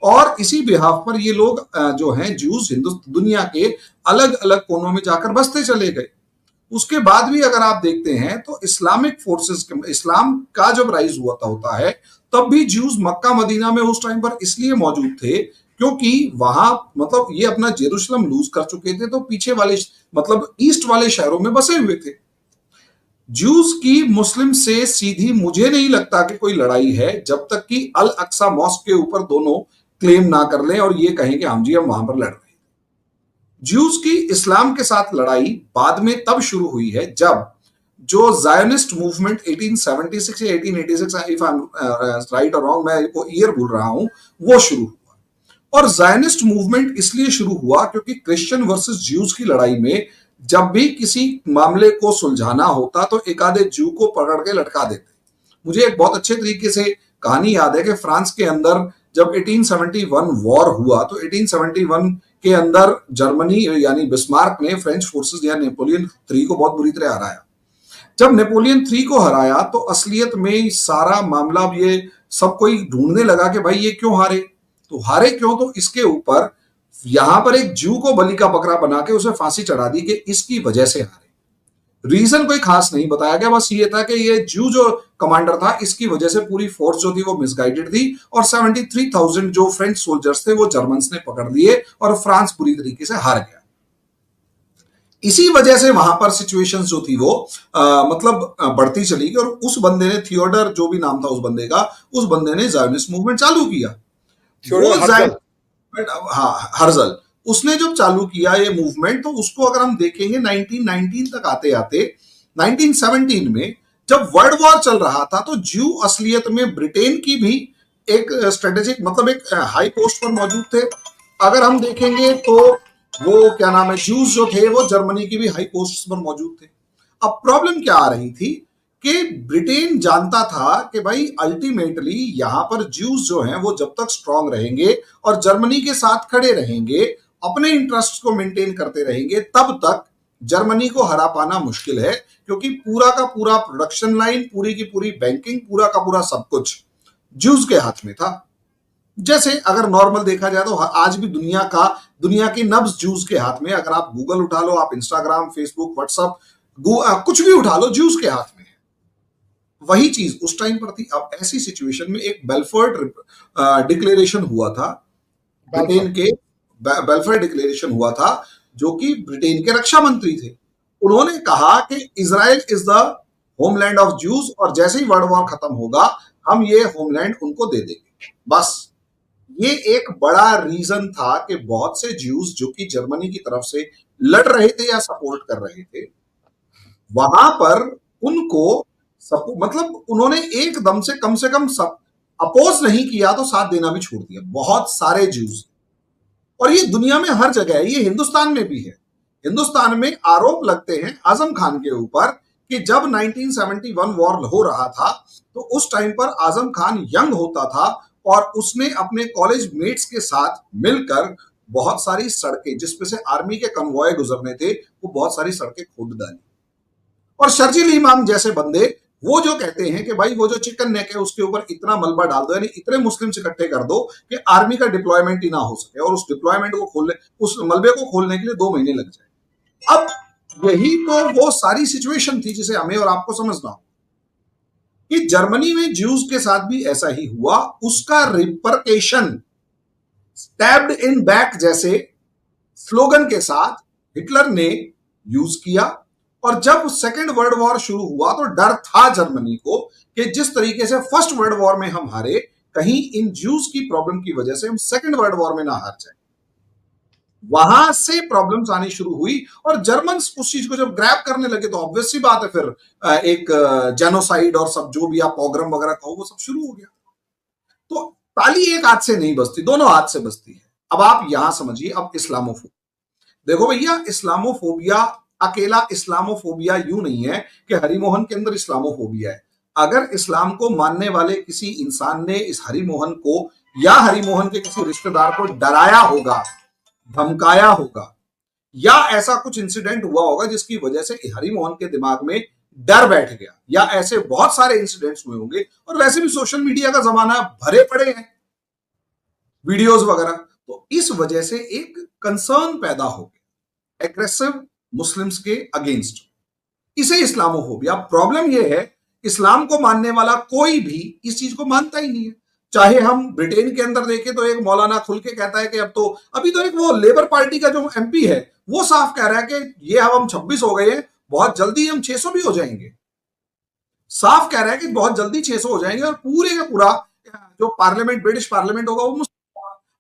और इसी बिहाफ पर ये लोग जो हैं ज्यूज दुनिया के अलग अलग कोनों में जाकर बसते चले गए। उसके बाद भी अगर आप देखते हैं तो इस्लामिक फोर्सेस, इस्लाम का जब राइज होता है तब भी ज्यूज मक्का मदीना में उस टाइम पर इसलिए मौजूद थे क्योंकि वहां मतलब ये अपना जेरूशलम लूज कर चुके थे, तो पीछे वाले मतलब ईस्ट वाले शहरों में बसे हुए थे। ज्यूज की मुस्लिम से सीधी मुझे नहीं लगता कि कोई लड़ाई है जब तक कि अल अक्सा मॉस्क के ऊपर दोनों क्लेम ना कर लें और ये कहें कि हम वहां पर लड़ रहे हैं। ज्यूज की इस्लाम के साथ लड़ाई बाद में तब शुरू हुई है जब जो जायोनिस्ट मूवमेंट 1876 या 1886, इफ आई एम राइट और रॉन्ग, मैं वो ईयर भूल रहा हूं, वो शुरू हुआ। और जायोनिस्ट मूवमेंट इसलिए शुरू हुआ क्योंकि क्रिश्चियन वर्सेस ज्यूज की लड़ाई में जब भी किसी मामले को सुलझाना होता तो एक आधे ज्यू को पकड़ के लटका देते। मुझे एक बहुत अच्छे तरीके से कहानी याद है कि फ्रांस के अंदर जब 1871 वॉर हुआ तो 1871 के अंदर जर्मनी यानी बिस्मार्क ने फ्रेंच फोर्सेस या नेपोलियन III को बहुत बुरी तरह हराया। जब नेपोलियन III को हराया तो असलियत में सारा मामला ये सब कोई ढूंढने लगा कि भाई ये क्यों हारे, तो हारे क्यों, तो इसके ऊपर यहां पर एक ज्यू को बलि का बकरा बना के उसे फांसी चढ़ा दी कि इसकी वजह से हारे। रीजन कोई खास नहीं बताया गया, बस ये था कि ये ज्यू जो कमांडर था इसकी वजह से पूरी फोर्स जो थी वो मिसगाइडेड थी और 73,000 जो फ्रेंच सोल्जर्स थे वो जर्मन्स ने पकड़ लिए और फ्रांस पूरी तरीके से हार गया। इसी वजह से वहां पर सिचुएशंस जो थी वो मतलब बढ़ती चली गई और उस बंदे ने, थियोडर जो भी नाम था उस बंदे का, उस बंदे ने जायोनिस्ट मूवमेंट चालू किया। हर्जल, उसने जब चालू किया ये मूवमेंट तो उसको अगर हम देखेंगे 1919 तक आते आते 1917 में जब वर्ल्ड वॉर चल रहा था तो ज्यू असलियत में ब्रिटेन की भी एक स्ट्रेटेजिक मतलब एक हाई पोस्ट पर मौजूद थे। अगर हम देखेंगे तो वो क्या नाम है, ज्यूज जो थे वो जर्मनी की भी हाई पोस्ट पर मौजूद थे। अब प्रॉब्लम क्या आ रही थी कि ब्रिटेन जानता था कि भाई अल्टीमेटली यहां पर ज्यूज जो हैं वो जब तक स्ट्रांग रहेंगे और जर्मनी के साथ खड़े रहेंगे, अपने इंटरेस्ट को मेंटेन करते रहेंगे, तब तक जर्मनी को हरा पाना मुश्किल है क्योंकि पूरा का पूरा प्रोडक्शन लाइन, पूरी की पूरी बैंकिंग, पूरा का पूरा सब कुछ ज्यूज के हाथ में था। जैसे अगर नॉर्मल देखा जाए तो आज भी दुनिया की नब्ज ज्यूज के हाथ में। अगर आप गूगल उठा लो, आप इंस्टाग्राम, फेसबुक, व्हाट्सएप, कुछ भी उठा लो, ज्यूज के हाथ में है। वही चीज उस टाइम पर थी। अब ऐसी सिचुएशन में एक बेल्फोर्ड डिक्लेरेशन हुआ था, ब्रिटेन के बेल्फोर्ड डिक्लेरेशन हुआ था जो कि ब्रिटेन के रक्षा मंत्री थे, उन्होंने कहा कि Israel is the homeland of Jews और जैसे ही वर्ल्ड वॉर खत्म होगा हम ये होमलैंड उनको दे देंगे। बस ये एक बड़ा रीजन था कि बहुत से ज्यूज जो कि जर्मनी की तरफ से लड़ रहे थे या सपोर्ट कर रहे थे, वहां पर उनको मतलब उन्होंने एकदम से कम अपोज नहीं किया तो साथ देना भी छोड़ दिया, बहुत सारे ज्यूज। और ये दुनिया में हर जगह है, ये हिंदुस्तान में भी है। हिंदुस्तान में आरोप लगते हैं आजम खान के ऊपर कि जब 1971 वॉर हो रहा था तो उस टाइम पर आजम खान यंग होता था और उसने अपने कॉलेज मेट्स के साथ मिलकर बहुत सारी सड़कें जिसमें से आर्मी के कन्वॉय गुजरने थे वो बहुत सारी सड़कें खोद डाली। और शर्जील इमाम जैसे बंदे वो जो कहते हैं कि भाई वो जो चिकन नेक है उसके ऊपर इतना मलबा डाल दो, यानी इतने मुस्लिम इकट्ठे कर दो कि आर्मी का डिप्लॉयमेंट ही ना हो सके और उस डिप्लॉयमेंट को खोलने, उस मलबे को खोलने के लिए 2 महीने लग जाए। अब यही तो वो सारी सिचुएशन थी जिसे हमें और आपको समझना हो कि जर्मनी में ज्यूज के साथ भी ऐसा ही हुआ। उसका रिपरकेशन स्टैब्ड इन बैक जैसे स्लोगन के साथ हिटलर ने यूज किया। और जब सेकेंड वर्ल्ड वॉर शुरू हुआ तो डर था जर्मनी को कि जिस तरीके से फर्स्ट वर्ल्ड वॉर में हम हारे, कहीं इन ज्यूज की प्रॉब्लम की वजह से हम सेकेंड वर्ल्ड वॉर में ना हार जाए। वहां से प्रॉब्लम्स आनी शुरू हुई और जर्मन उस चीज को जब ग्रैब करने लगे तो ऑब्वियस सी बात है फिर एक जेनोसाइड और सब जो भी आप पोग्राम वगैरह कहो वो सब शुरू हो गया। तो ताली एक हाथ से नहीं बजती, दोनों हाथ से बजती है। अब आप यहां समझिए, अब इस्लामोफोबिया देखो भैया, इस्लामोफोबिया अकेला इस्लामोफोबिया यूं नहीं है कि हरिमोहन के अंदर इस्लामोफोबिया है। अगर इस्लाम को मानने वाले किसी इंसान ने इस हरिमोहन को या हरिमोहन के किसी रिश्तेदार को डराया होगा, धमकाया होगा या ऐसा कुछ इंसिडेंट हुआ होगा जिसकी वजह से हरिमोहन के दिमाग में डर बैठ गया, या ऐसे बहुत सारे इंसिडेंट्स हुए होंगे। और वैसे भी सोशल मीडिया का जमाना भरे पड़े हैं वीडियोस वगैरह, तो इस वजह से एक कंसर्न पैदा हो गया एग्रेसिव मुस्लिम्स के अगेंस्ट। इसे इस्लामोफोबिया। प्रॉब्लम यह है इस्लाम को मानने वाला कोई भी इस चीज को मानता ही नहीं है। चाहे हम ब्रिटेन के अंदर देखें तो एक मौलाना खुल के कहता है कि अभी तो एक वो लेबर पार्टी का जो एमपी है वो साफ कह रहा है कि ये हम 26 हो गए हैं, बहुत जल्दी हम 600 भी हो जाएंगे। साफ कह रहा है कि बहुत जल्दी 600 हो जाएंगे और पूरे का पूरा जो पार्लियामेंट, ब्रिटिश पार्लियामेंट होगा वो।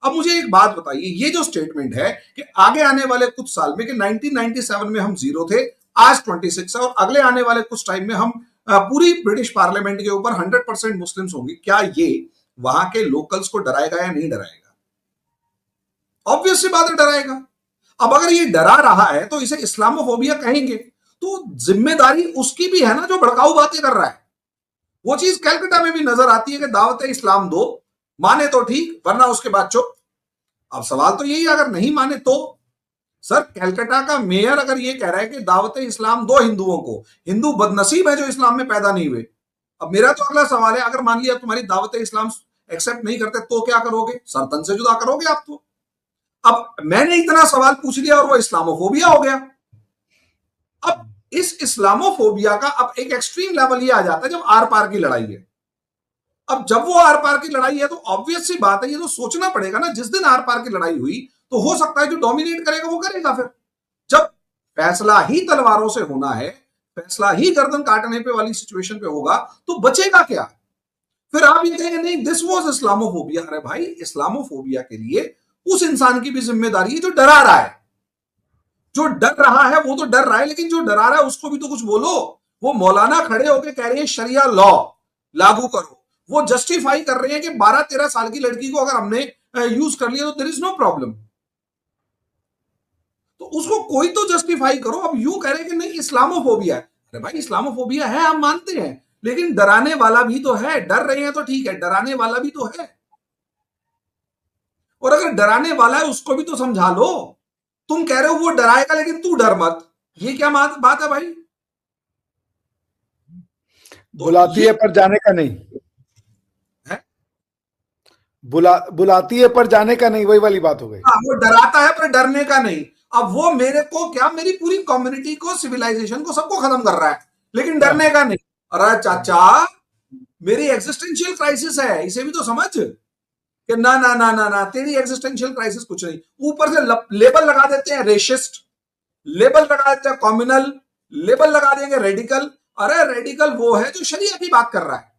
अब मुझे एक बात बताइए, ये जो स्टेटमेंट है कि आगे आने वाले कुछ साल में कि 1997 में हम 0 थे, आज 26 है और अगले आने वाले कुछ टाइम में हम पूरी ब्रिटिश पार्लियामेंट के ऊपर 100% मुस्लिम्स होंगे, क्या ये वहां के लोकल्स को डराएगा या नहीं डराएगा? ऑब्वियस सी बात है, डराएगा। अब अगर ये डरा रहा है तो इसे इस्लामोफोबिया कहेंगे, तो जिम्मेदारी उसकी भी है ना जो भड़काऊ बातें कर रहा है। वो चीज कैलकाटा में भी नजर आती है कि दावत इस्लाम दो, माने तो ठीक वरना उसके बाद चुप। अब सवाल तो यही, अगर नहीं माने तो सर कैलकाटा का मेयर अगर ये कह रहा है कि दावत इस्लाम दो हिंदुओं को, हिंदू बदनसीब है जो इस्लाम में पैदा नहीं हुए। अब मेरा तो अगला सवाल है, अगर मान लिया तुम्हारी दावत इस्लाम एक्सेप्ट नहीं करते तो क्या करोगे? सरतन से जुदा करोगे आप तो। अब मैंने इतना सवाल पूछ लिया और वो इस्लामोफोबिया हो गया। अब इस इस्लामोफोबिया का अब एक एक्सट्रीम लेवल ये आ जाता है जब आर पार की लड़ाई है। अब जब वो आर पार की लड़ाई है तो ऑब्वियस सी बात है, ये तो सोचना पड़ेगा ना, जिस दिन आर पार की लड़ाई हुई तो हो सकता है जो डोमिनेट करेगा वो करेगा। फिर जब फैसला ही तलवारों से होना है, फैसला ही गर्दन काटने पे वाली सिचुएशन पे होगा तो बचेगा क्या? फिर आप ये कहेंगे नहीं दिस वाज इस्लामोफोबिया। अरे भाई, इस्लामोफोबिया के लिए उस इंसान की भी जिम्मेदारी है जो डरा रहा है। जो डर रहा है वो तो डर रहा है, लेकिन जो डरा रहा है उसको भी तो कुछ बोलो। वो मौलाना खड़े होकर कह रहे हैं शरिया लॉ लागू करो, वो जस्टिफाई कर रहे हैं कि 12-13 साल की लड़की को अगर हमने यूज कर लिया तो देयर इज नो प्रॉब्लम, तो उसको कोई तो जस्टिफाई करो। अब यूं कह रहे हैं कि नहीं इस्लामोफोबिया है। अरे भाई, इस्लामोफोबिया है, हम मानते हैं, लेकिन डराने वाला भी तो है। डर रहे हैं तो ठीक है, डराने वाला भी तो है। और अगर डराने वाला है उसको भी तो समझा लो। तुम कह रहे हो वो डराएगा लेकिन तू डर मत, ये क्या बात है भाई? बुलाती है पर जाने का नहीं है? बुलाती है पर जाने का नहीं, वही वाली बात हो गई। वो डराता है पर डरने का नहीं। अब वो मेरे को क्या, मेरी पूरी कम्युनिटी को, सिविलाइजेशन को, सबको खत्म कर रहा है, लेकिन डरने का नहीं। अरे चाचा, मेरी एग्जिस्टेंशियल क्राइसिस है, इसे भी तो समझ कि ना ना ना ना ना, तेरी एग्जिस्टेंशियल क्राइसिस कुछ नहीं। ऊपर से लेबल लगा देते हैं रेशिस्ट, लेबल लगा देते हैं कॉम्युनल, लेबल लगा देंगे रेडिकल। अरे रेडिकल वो है जो शरीयत की बात कर रहा है,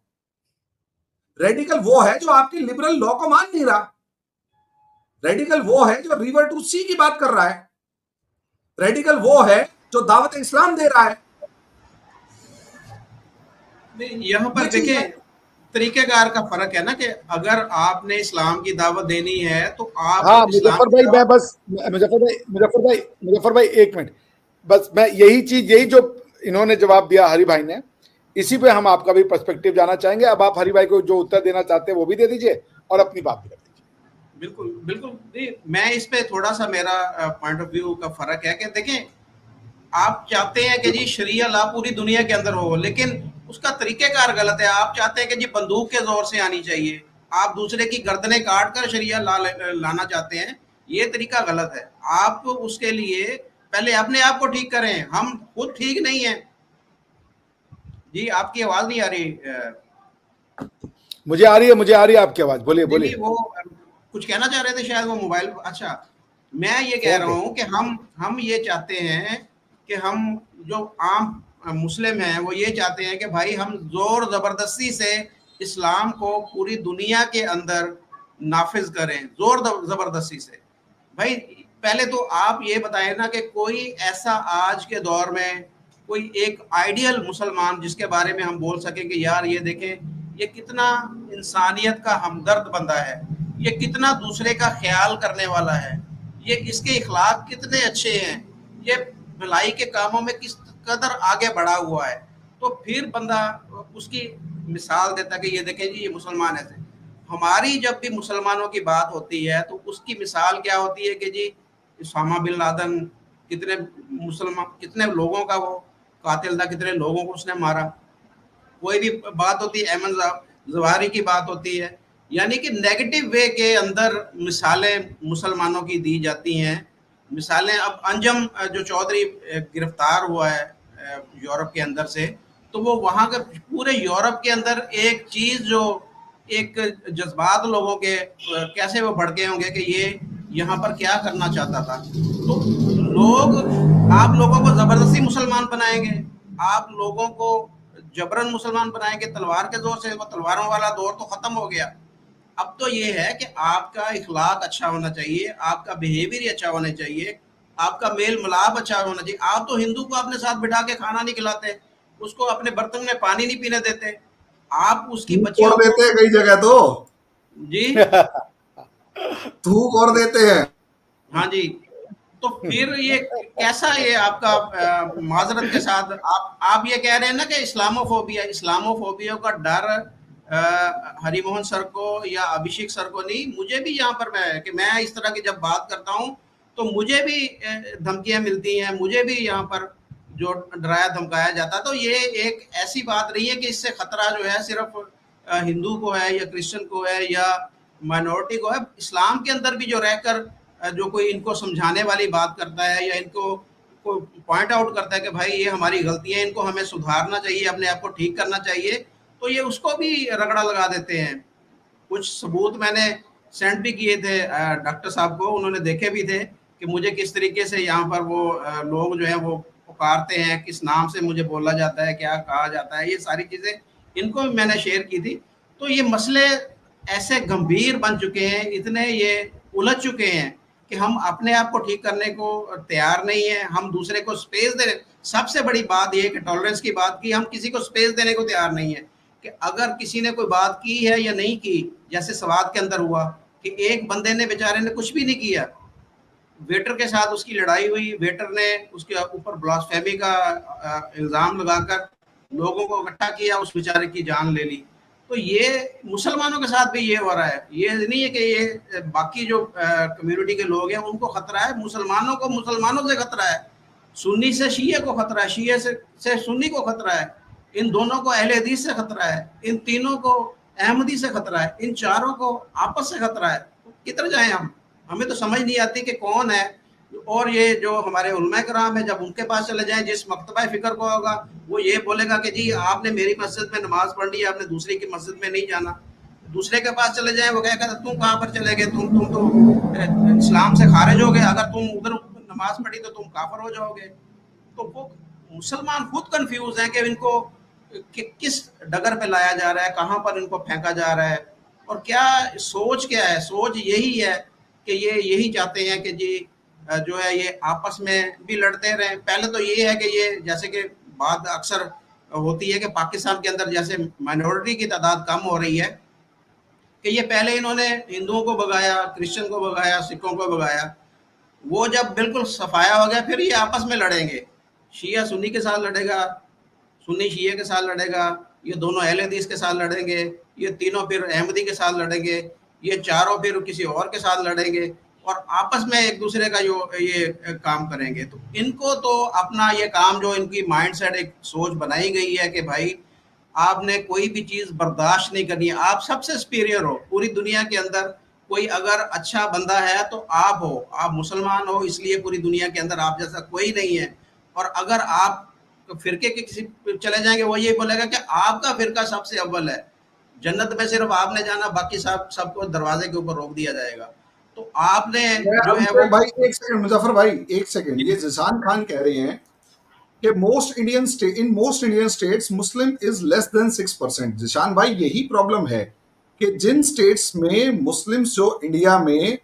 रेडिकल वो है जो आपकी लिबरल लॉ को मान नहीं रहा, रेडिकल वो है जो रिवर टू सी की बात कर रहा है, रेडिकल वो है जो दावत इस्लाम दे रहा है। यहाँ पर देखिए तरीकेकार का फर्क है ना, कि अगर आपने इस्लाम की दावत देनी है तो आप हाँ इस्लाम मुजफ्फर भाई, मैं बस मुजफ्फर भाई एक मिनट, बस मैं यही चीज, यही जो इन्होंने जवाब दिया हरि भाई ने, इसी पे हम आपका भी पर्सपेक्टिव जाना चाहेंगे। अब आप हरि भाई को जो उत्तर देना चाहते हैं वो भी दे दीजिए और अपनी बात भी रख दीजिए। बिल्कुल बिल्कुल। मैं इस पे थोड़ा सा मेरा पॉइंट ऑफ व्यू का फर्क है कि देखें, आप चाहते हैं कि जी शरिया ला पूरी दुनिया के अंदर हो, लेकिन उसका तरीकेकार गलत है। आप चाहते हैं कि जी बंदूक के जोर से आनी चाहिए, आप दूसरे की गर्दनें काट कर शरिया लाना चाहते हैं, ये तरीका गलत है। आप उसके लिए पहले अपने आप को ठीक करें, हम खुद ठीक नहीं है। जी आपकी आवाज नहीं आ रही। मुझे आ रही है आपकी आवाज, बोलिए बोलिए। वो कुछ कहना चाह रहे थे शायद, वो मोबाइल। अच्छा, मैं ये कह रहा हूँ कि हम ये चाहते हैं कि हम जो आम मुस्लिम हैं वो ये चाहते हैं कि भाई हम जोर जबरदस्ती से इस्लाम को पूरी दुनिया के अंदर नाफिज करें, जोर जबरदस्ती से। भाई पहले तो आप ये बताएं ना कि कोई ऐसा आज के दौर में कोई एक आइडियल मुसलमान जिसके बारे में हम बोल सकें कि यार ये देखें, ये कितना इंसानियत का हमदर्द बंदा है, ये कितना दूसरे का ख्याल करने वाला है, ये इसके इखलाक कितने अच्छे हैं, ये भलाई के कामों में किस कदर आगे बढ़ा हुआ है, तो फिर बंदा उसकी मिसाल देता कि ये देखें जी ये मुसलमान ऐसे। हमारी जब भी मुसलमानों की बात होती है तो उसकी मिसाल क्या होती है कि जी उसामा बिन लादेन कितने मुसलमान, कितने लोगों का वो कातिल था, कितने लोगों को उसने मारा। कोई भी बात होती है, अहमद जवारी की बात होती है, यानी कि नेगेटिव वे के अंदर मिसालें मुसलमानों की दी जाती हैं। मिसालें अब अंजम जो चौधरी गिरफ्तार हुआ है यूरोप के अंदर से, तो वो वहाँ के पूरे यूरोप के अंदर एक चीज़ जो एक जज्बात लोगों के कैसे वो भड़के होंगे कि ये यहाँ पर क्या करना चाहता था। तो लोग आप लोगों को ज़बरदस्ती मुसलमान बनाएंगे, आप लोगों को जबरन मुसलमान बनाएंगे तलवार के जोर से। वो तलवारों वाला दौर तो ख़त्म हो गया। अब तो ये है कि आपका इखलाक अच्छा होना चाहिए, आपका बिहेवियर अच्छा होना चाहिए, आपका मेल मिलाप अच्छा होना चाहिए। आप तो हिंदू को अपने साथ बिठा के खाना नहीं खिलाते, उसको अपने बर्तन में पानी नहीं पीने देते, आप उसकी बच्चियों और देते हैं कई जगह तो जी थूक और देते हैं। हाँ जी। तो फिर ये कैसा, ये आपका माजरत के साथ आप ये कह रहे हैं ना कि इस्लामोफोबिया का डर हरिमोहन सर को या अभिषेक सर को नहीं, मुझे भी यहाँ पर मैं इस तरह की जब बात करता हूँ तो मुझे भी धमकियाँ मिलती हैं, मुझे भी यहाँ पर जो डराया धमकाया जाता। तो ये एक ऐसी बात नहीं है कि इससे खतरा जो है सिर्फ हिंदू को है या क्रिश्चियन को है या माइनॉरिटी को है। इस्लाम के अंदर भी जो रहकर जो कोई इनको समझाने वाली बात करता है या इनको को पॉइंट आउट करता है कि भाई ये हमारी गलती है, इनको हमें सुधारना चाहिए, अपने आप को ठीक करना चाहिए, तो ये उसको भी रगड़ा लगा देते हैं। कुछ सबूत मैंने सेंड भी किए थे डॉक्टर साहब को, उन्होंने देखे भी थे कि मुझे किस तरीके से यहाँ पर वो लोग जो है वो पुकारते हैं, किस नाम से मुझे बोला जाता है, क्या कहा जाता है, ये सारी चीज़ें इनको भी मैंने शेयर की थी। तो ये मसले ऐसे गंभीर बन चुके हैं, इतने ये उलझ चुके हैं कि हम अपने आप को ठीक करने को तैयार नहीं है, हम दूसरे को स्पेस दे। सबसे बड़ी बात यह कि टॉलरेंस की बात की, हम किसी को स्पेस देने को तैयार नहीं है कि अगर किसी ने कोई बात की है या नहीं की, जैसे सवाद के अंदर हुआ कि एक बंदे ने बेचारे ने कुछ भी नहीं किया, वेटर के साथ उसकी लड़ाई हुई, वेटर ने उसके ऊपर ब्लास्फेमी का इल्ज़ाम लगाकर लोगों को इकट्ठा किया, उस बेचारे की जान ले ली। तो ये मुसलमानों के साथ भी ये हो रहा है। ये नहीं है कि ये बाकी जो कम्युनिटी के लोग हैं उनको खतरा है, मुसलमानों को मुसलमानों से खतरा है, सुन्नी से शिया को खतरा है, शिया से सुन्नी को खतरा है, इन दोनों को अहले हदीस से खतरा है, इन तीनों को अहमदी से खतरा है, इन चारों को आपस से खतरा है। तो किधर जाएं हम? हमें तो समझ नहीं आती कि कौन है। और ये जो हमारे उलमा कराम है, जब उनके पास चले जाएं, जिस मकतबा फिक्र को होगा वो ये बोलेगा कि जी आपने मेरी मस्जिद में नमाज पढ़ ली, आपने दूसरे की मस्जिद में नहीं जाना। दूसरे के पास चले जाए, वो कहेगा तुम कहाँ पर चले गए, तुम तो इस्लाम से खारिज हो गए, अगर तुम उधर नमाज पढ़ी तो तुम काफिर हो जाओगे। तो वो मुसलमान खुद कंफ्यूज हैं कि इनको किस डगर पे लाया जा रहा है, कहाँ पर इनको फेंका जा रहा है, और क्या सोच क्या है। सोच यही है कि ये यही चाहते हैं कि जी जो है ये आपस में भी लड़ते रहें। पहले तो ये है कि ये जैसे कि बात अक्सर होती है कि पाकिस्तान के अंदर जैसे माइनॉरिटी की तादाद कम हो रही है, कि ये पहले इन्होंने हिंदुओं को भगाया, क्रिश्चियन को भगाया, सिखों को भगाया। वो जब बिल्कुल सफाया हो गया फिर ये आपस में लड़ेंगे। शिया सुन्नी के साथ लड़ेगा, सुन्नी शिया के साथ लड़ेगा, ये दोनों अहले हदीस के साथ लड़ेंगे, ये तीनों फिर अहमदी के साथ लड़ेंगे, ये चारों फिर किसी और के साथ लड़ेंगे, और आपस में एक दूसरे का जो ये काम करेंगे। तो इनको तो अपना ये काम जो इनकी माइंडसेट एक सोच बनाई गई है कि भाई आपने कोई भी चीज बर्दाश्त नहीं करनी है, आप सबसे सुपीरियर हो पूरी दुनिया के अंदर। कोई अगर अच्छा बंदा है तो आप हो, आप मुसलमान हो, इसलिए पूरी दुनिया के अंदर आप जैसा कोई नहीं है। और अगर आप फिरके के किसी चले जाएंगे वो ये बोलेगा कि आपका फिरका सबसे अव्वल है, जन्नत में सिर्फ आपने जाना, बाकी सब सबको दरवाजे के ऊपर रोक दिया जाएगा। तो आपने जो है वो भाई एक सेकंड मुजफ्फर भाई, एक सेकंड, ये जिशान खान कह रहे हैं कि in most Indian states Muslim is less than 6%। Zeeshan भाई यही प्रॉब्लम है कि जिन स्टेट्स में मुस्लिम्स जो इंडिया में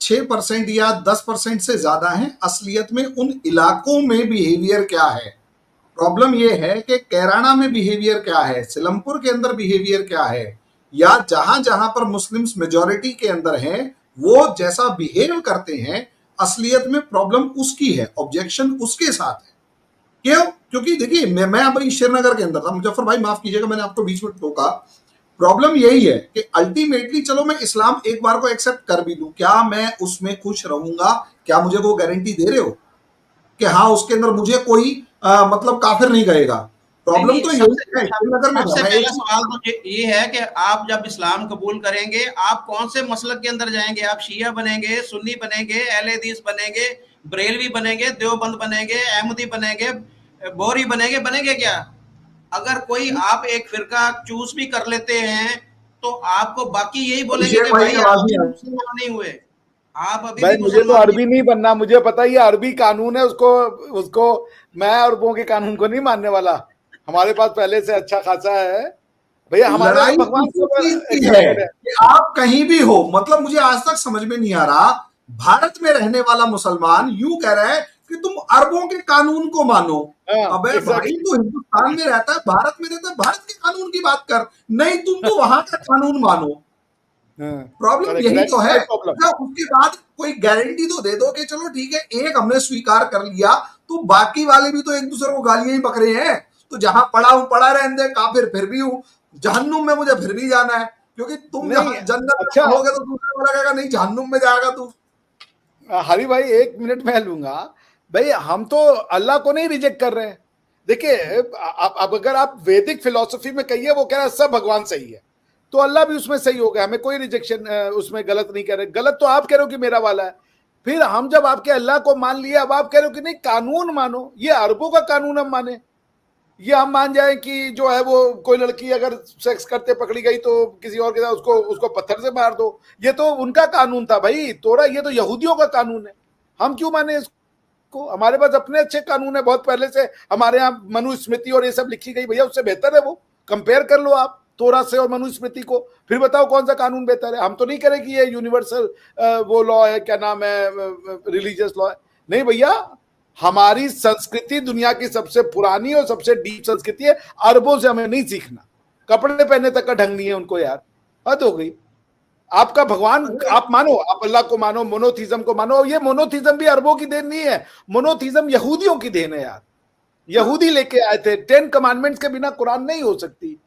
6% या 10% से ज्यादा हैं, असलियत में उन इलाकों में बिहेवियर क्या है। प्रॉब्लम यह है कि कैराना में बिहेवियर क्या है, सिलमपुर के अंदर बिहेवियर क्या है, या जहां जहां पर मुस्लिम्स मेजॉरिटी के अंदर हैं वो जैसा बिहेव करते हैं, असलियत में प्रॉब्लम उसकी है, ऑब्जेक्शन उसके साथ है। क्यों? क्योंकि देखिए मैं अभी श्रीनगर के अंदर था, मुजफ्फर भाई माफ कीजिएगा मैंने आपको बीच में टोका। प्रॉब्लम यही है कि अल्टीमेटली चलो मैं इस्लाम एक बार को एक्सेप्ट कर भी लूं, क्या मैं उसमें खुश रहूंगा? क्या मुझे वो गारंटी दे रहे हो कि हाँ उसके अंदर मुझे कोई मतलब काफिर नहीं कहेगा? प्रॉब्लम तो यही है। श्रीनगर में सबसे पहला सवाल तो ये है कि आप जब इस्लाम कबूल करेंगे आप कौन से मसलक के अंदर जाएंगे? आप शिया बनेंगे, सुन्नी बनेंगे, अहले हदीस बनेंगे, बरेलवी बनेंगे, देवबंद बनेंगे, अहमदी बनेंगे, बोहरी बनेंगे क्या? अगर कोई आप एक फिरका चूज भी कर लेते हैं तो आपको बाकी यही बोलेंगे कि भाई आप मुसलमान नहीं हुए, आप अभी भाई भी मुझे तो मुसलमान अरबी नहीं बनना, मुझे पता ही है अरबी कानून है, उसको उसको मैं अरबों के कानून को नहीं मानने वाला। हमारे पास पहले से अच्छा खासा है भैया, हमारे लड़ाई भगवान की है कि आप कहीं भी हो। मतलब मुझे आज तक समझ में नहीं आ रहा, भारत में रहने वाला मुसलमान यूं कह रहा है कि तुम अरबों के कानून को मानो। अबे भाई तू हिंदुस्तान में रहता है, भारत में रहता है, भारत के कानून की बात कर, नहीं तुम तो वहां का कानून मानो। प्रॉब्लम यही तो है। उसके बाद कोई गारंटी तो दे दो कि चलो ठीक है एक हमने स्वीकार कर लिया, तो बाकी वाले भी तो एक दूसरे को गालियां ही पकड़े हैं, तो जहां पड़ा हूं पड़ा रहने दे, काफिर फिर भी हूं, जहन्नुम में मुझे फिर भी जाना है, क्योंकि तुम जन्नत में होगे तो दूसरे को लगेगा नहीं जहन्नुम में जाएगा तू। हरी भाई 1 मिनट में लूंगा भाई, हम तो अल्लाह को नहीं रिजेक्ट कर रहे हैं। देखिए अब अगर आप वैदिक फिलॉसफी में कहिए वो कह रहा है सब भगवान सही है, तो अल्लाह भी उसमें सही होगा, हमें कोई रिजेक्शन उसमें गलत नहीं कह रहे। गलत तो आप कह रहे हो कि मेरा वाला है। फिर हम जब आपके अल्लाह को मान लिए, अब आप कह रहे हो कि नहीं कानून मानो, ये अरबों का कानून हम माने, ये हम मान जाए कि जो है वो कोई लड़की अगर सेक्स करते पकड़ी गई तो किसी और के साथ उसको पत्थर से मार दो, ये तो उनका कानून था भाई तोरा, ये तो यहूदियों का कानून है, हम क्यों माने इसको? हमारे पास अपने अच्छे कानून है, बहुत पहले से हमारे यहाँ मनुस्मृति और ये सब लिखी गई भैया, उससे बेहतर है वो, कंपेयर कर लो आप तोरा से और मनुस्मृति को, फिर बताओ कौन सा कानून बेहतर है। हम तो नहीं करें कि ये यूनिवर्सल वो लॉ है, क्या नाम है, रिलीजियस लॉ है, नहीं भैया, हमारी संस्कृति दुनिया की सबसे पुरानी और सबसे डीप संस्कृति है, अरबों से हमें नहीं सीखना, कपड़े पहनने तक का ढंग नहीं है उनको यार, हद हो गई। आपका भगवान आप मानो, आप अल्लाह को मानो, मोनोथीज्म को मानो, ये मोनोथीज्म भी अरबों की देन नहीं है, मोनोथीज्म यहूदियों की देन है यार, यहूदी लेके आए थे, 10 कमांडमेंट्स के बिना कुरान नहीं हो सकती।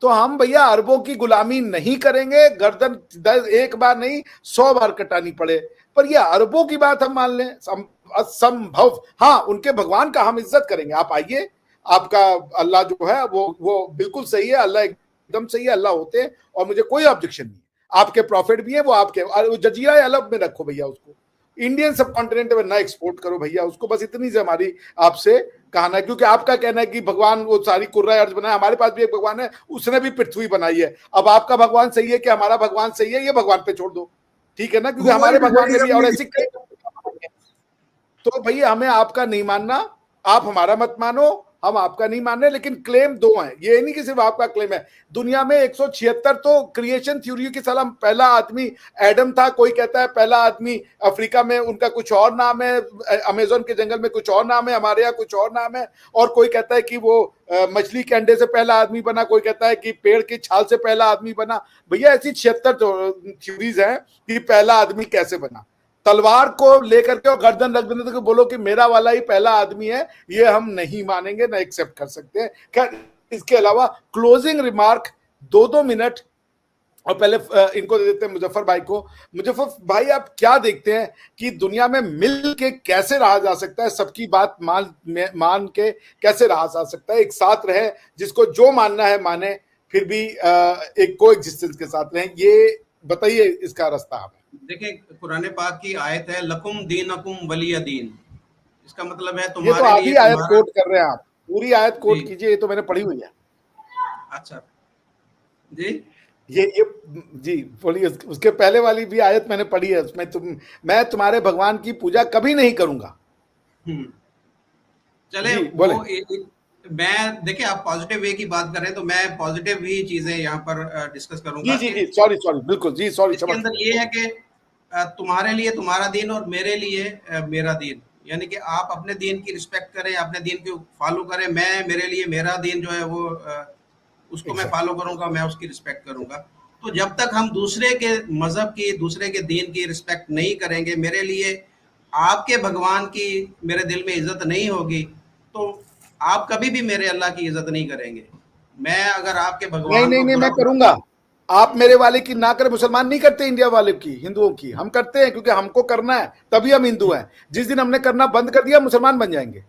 तो हम भैया अरबों की गुलामी नहीं करेंगे, गर्दन 1 बार नहीं 100 बार कटानी पड़े, पर ये अरबों की बात हम मान लें असंभव। हाँ उनके भगवान का हम इज्जत करेंगे, आप आइए, आपका अल्लाह जो है वो बिल्कुल सही है, अल्लाह एकदम सही है, अल्लाह होते हैं और मुझे कोई ऑब्जेक्शन नहीं, आपके प्रॉफिट भी है, वो आपके जजीरा अरब में रखो भैया, उसको इंडियन सब कॉन्टिनेंट में ना एक्सपोर्ट करो भैया उसको, बस इतनी से हमारी आपसे कहना है। क्योंकि आपका कहना है कि भगवान वो सारी कुर्रा अर्ज बनाया, हमारे पास भी एक भगवान है, उसने भी पृथ्वी बनाई है, अब आपका भगवान सही है कि हमारा भगवान सही है, ये भगवान पे छोड़ दो, ठीक है ना, क्योंकि हमारे भगवान ने भी और ऐसी तो भैया हमें आपका नहीं मानना, आप हमारा मत मानो, हम आपका नहीं मान रहे, लेकिन क्लेम दो हैं। ये नहीं कि सिर्फ आपका क्लेम है। दुनिया में 176 तो क्रिएशन थ्योरी की सलाह, पहला आदमी एडम था, कोई कहता है पहला आदमी अफ्रीका में उनका कुछ और नाम है, अमेजोन के जंगल में कुछ और नाम है, हमारे यहाँ कुछ और नाम है, और कोई कहता है कि वो मछली के अंडे से पहला आदमी बना, कोई कहता है कि पेड़ की छाल से पहला आदमी बना। भैया ऐसी 76 थ्योरीज हैं कि पहला आदमी कैसे बना। तलवार को लेकर के और गर्दन रख देने को बोलो कि मेरा वाला ही पहला आदमी है, ये हम नहीं मानेंगे, ना एक्सेप्ट कर सकते हैं। खैर, इसके अलावा क्लोजिंग रिमार्क 2-2 मिनट, और पहले इनको दे देते हैं मुजफ्फर भाई को। मुजफ्फर भाई, आप क्या देखते हैं कि दुनिया में मिल के कैसे रहा जा सकता है, सबकी बात मान के कैसे रहा जा सकता है, एक साथ रहे, जिसको जो मानना है माने, फिर भी एक को एग्जिस्टेंस के साथ रहें, ये बताइए इसका रास्ता हमें। देखिए, कुरान पाक की आयत है, लकुम दीनकुम वलिय दीन। इसका मतलब है ये तो तुम्हारे आप लिए ही आयत तुम्हारा। कोट कर रहे हैं, आप पूरी आयत कोट जी, कीजिए, ये तो मैंने पढ़ी हुई है। अच्छा जी। ये जी बोलिए, उसके पहले वाली भी आयत मैंने पढ़ी है, उसमें मैं तुम्हारे भगवान की पूजा कभी नहीं करूंगा। हम्म चले जी बोले। वो मैं देखिए, आप पॉजिटिव वे की बात कर रहे हैं तो मैं पॉजिटिव ही चीजें यहाँ पर डिस्कस जी करूंगा जी कि जी, सॉरी सॉरी, बिल्कुल जी, सॉरी, इसके क्षमा अंदर कीजिए। ये है कि तुम्हारे लिए तुम्हारा दीन और मेरे लिए मेरा दीन, यानी कि आप अपने दीन की रिस्पेक्ट करें, अपने दीन को फॉलो करें, मैं मेरे लिए मेरा दीन जो है वो उसको मैं एग्जैक्ट। फॉलो करूंगा, मैं उसकी रिस्पेक्ट करूंगा। तो जब तक हम दूसरे के मजहब की, दूसरे के दीन की रिस्पेक्ट नहीं करेंगे, मेरे लिए आपके भगवान की मेरे दिल में इज्जत नहीं होगी, तो आप कभी भी मेरे अल्लाह की इज्जत नहीं करेंगे। मैं अगर आपके नहीं भगवान नहीं को नहीं, बुरा मैं करूंगा। आप मेरे वाले की ना करें, मुसलमान नहीं करते, इंडिया वाले की, हिंदुओं की हम करते हैं, क्योंकि हमको करना है, तभी हम हिंदू हैं। जिस दिन हमने करना बंद कर दिया, मुसलमान बन जाएंगे।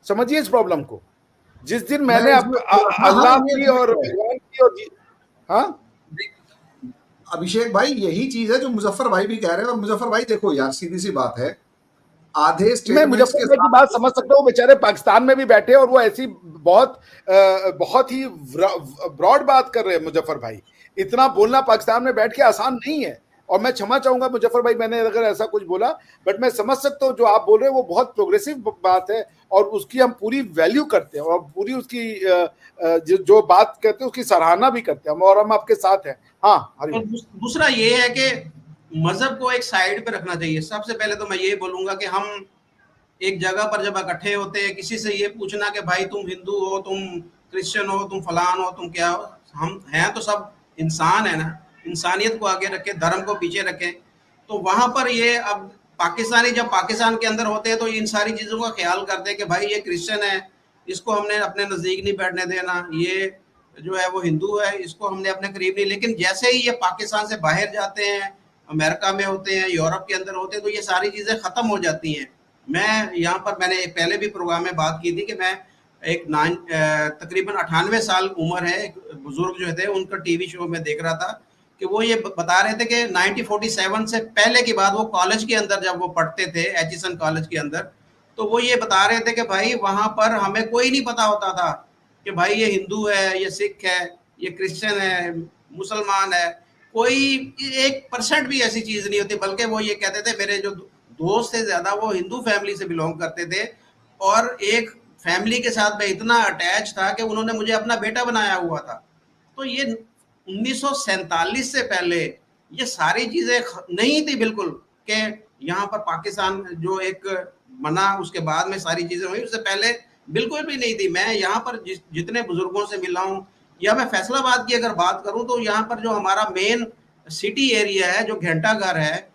समझिए इस प्रॉब्लम को। जिस दिन मैं मैंने इसमें हाँ हाँ, अल्लाह ये की और ठीक है। भगवान की और हाँ, अभिषेक भाई, यही चीज है जो मुजफ्फर भाई भी कह रहे हैं। और मुजफ्फर भाई देखो यार, सीधी सी बात है, आधे मैं स्टेटमेंट्स मुजफ्फर के भाई की बात साथ। समझ सकता हूँ, बेचारे पाकिस्तान में भी बैठे और वो ऐसी बहुत ही ब्रॉड बात कर रहे हैं मुजफ्फर भाई। इतना बोलना पाकिस्तान में बैठ के आसान नहीं है, और मैं क्षमा चाहूंगा मुजफ्फर भाई, मैंने अगर ऐसा कुछ बोला, बट मैं समझ सकता हूँ जो आप बोल रहे हैं वो बहुत प्रोग्रेसिव बात है, और उसकी हम पूरी वैल्यू करते हैं, और पूरी उसकी जो बात कहते हैं उसकी सराहना भी करते हैं हम, और हम आपके साथ हैं। हाँ और हरिओम। दूसरा ये है कि मजहब को एक साइड पे रखना चाहिए। सबसे पहले तो मैं ये बोलूंगा कि हम एक जगह पर जब इकट्ठे होते हैं, किसी से ये पूछना कि भाई तुम हिंदू हो, तुम क्रिश्चियन हो, तुम फलान हो, तुम क्या हो, हम हैं तो सब इंसान है ना। इंसानियत को आगे रखें, धर्म को पीछे रखें। तो वहां पर ये अब पाकिस्तानी जब पाकिस्तान के अंदर होते हैं तो इन सारी चीजों का ख्याल करते हैं कि भाई ये क्रिश्चियन है, इसको हमने अपने नजदीक नहीं बैठने देना, ये जो है वो हिंदू है, इसको हमने अपने करीब नहीं। लेकिन जैसे ही ये पाकिस्तान से बाहर जाते हैं, अमेरिका में होते हैं, यूरोप के अंदर होते हैं, तो ये सारी चीजें खत्म हो जाती हैं। मैं यहाँ पर मैंने पहले भी प्रोग्राम में बात की थी कि मैं एक तकरीबन 98 साल उम्र है, एक बुजुर्ग जो थे उनका टीवी शो में देख रहा था कि वो ये बता रहे थे कि 1947 से पहले की बात, वो कॉलेज के अंदर जब वो पढ़ते थे एचिसन कॉलेज के अंदर, तो वो ये बता रहे थे कि भाई वहां पर हमें कोई नहीं पता होता था कि भाई ये हिंदू है, ये सिख है, ये क्रिश्चियन है, मुसलमान है, कोई 1% भी ऐसी चीज नहीं होती। बल्कि वो ये कहते थे, मेरे जो दोस्त थे ज्यादा वो हिंदू फैमिली से बिलोंग करते थे, और एक फैमिली के साथ मैं इतना अटैच था कि उन्होंने मुझे अपना बेटा बनाया हुआ था। तो ये 1947 से पहले ये सारी चीजें नहीं थी बिल्कुल, कि यहाँ पर पाकिस्तान जो एक बना उसके बाद में सारी चीजें हुई, उससे पहले बिल्कुल भी नहीं थी। मैं यहाँ पर जितने बुजुर्गों से मिला हूँ, या मैं फैसलाबाद की अगर बात करूँ तो यहाँ पर जो हमारा मेन सिटी एरिया है, जो घंटा घर है,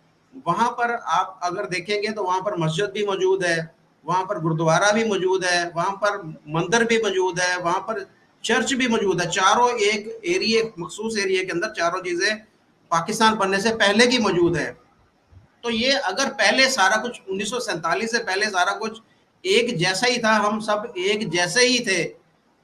वहां पर आप अगर देखेंगे तो वहां पर मस्जिद भी मौजूद है, वहां पर गुरुद्वारा भी मौजूद है, वहां पर मंदिर भी मौजूद है, वहां पर चर्च भी मौजूद है। चारों एक एरिया, मखसूस एरिया के अंदर चारों चीजें पाकिस्तान बनने से पहले की मौजूद है। तो ये अगर पहले सारा कुछ 1947 से पहले सारा कुछ एक जैसा ही था, हम सब एक जैसे ही थे,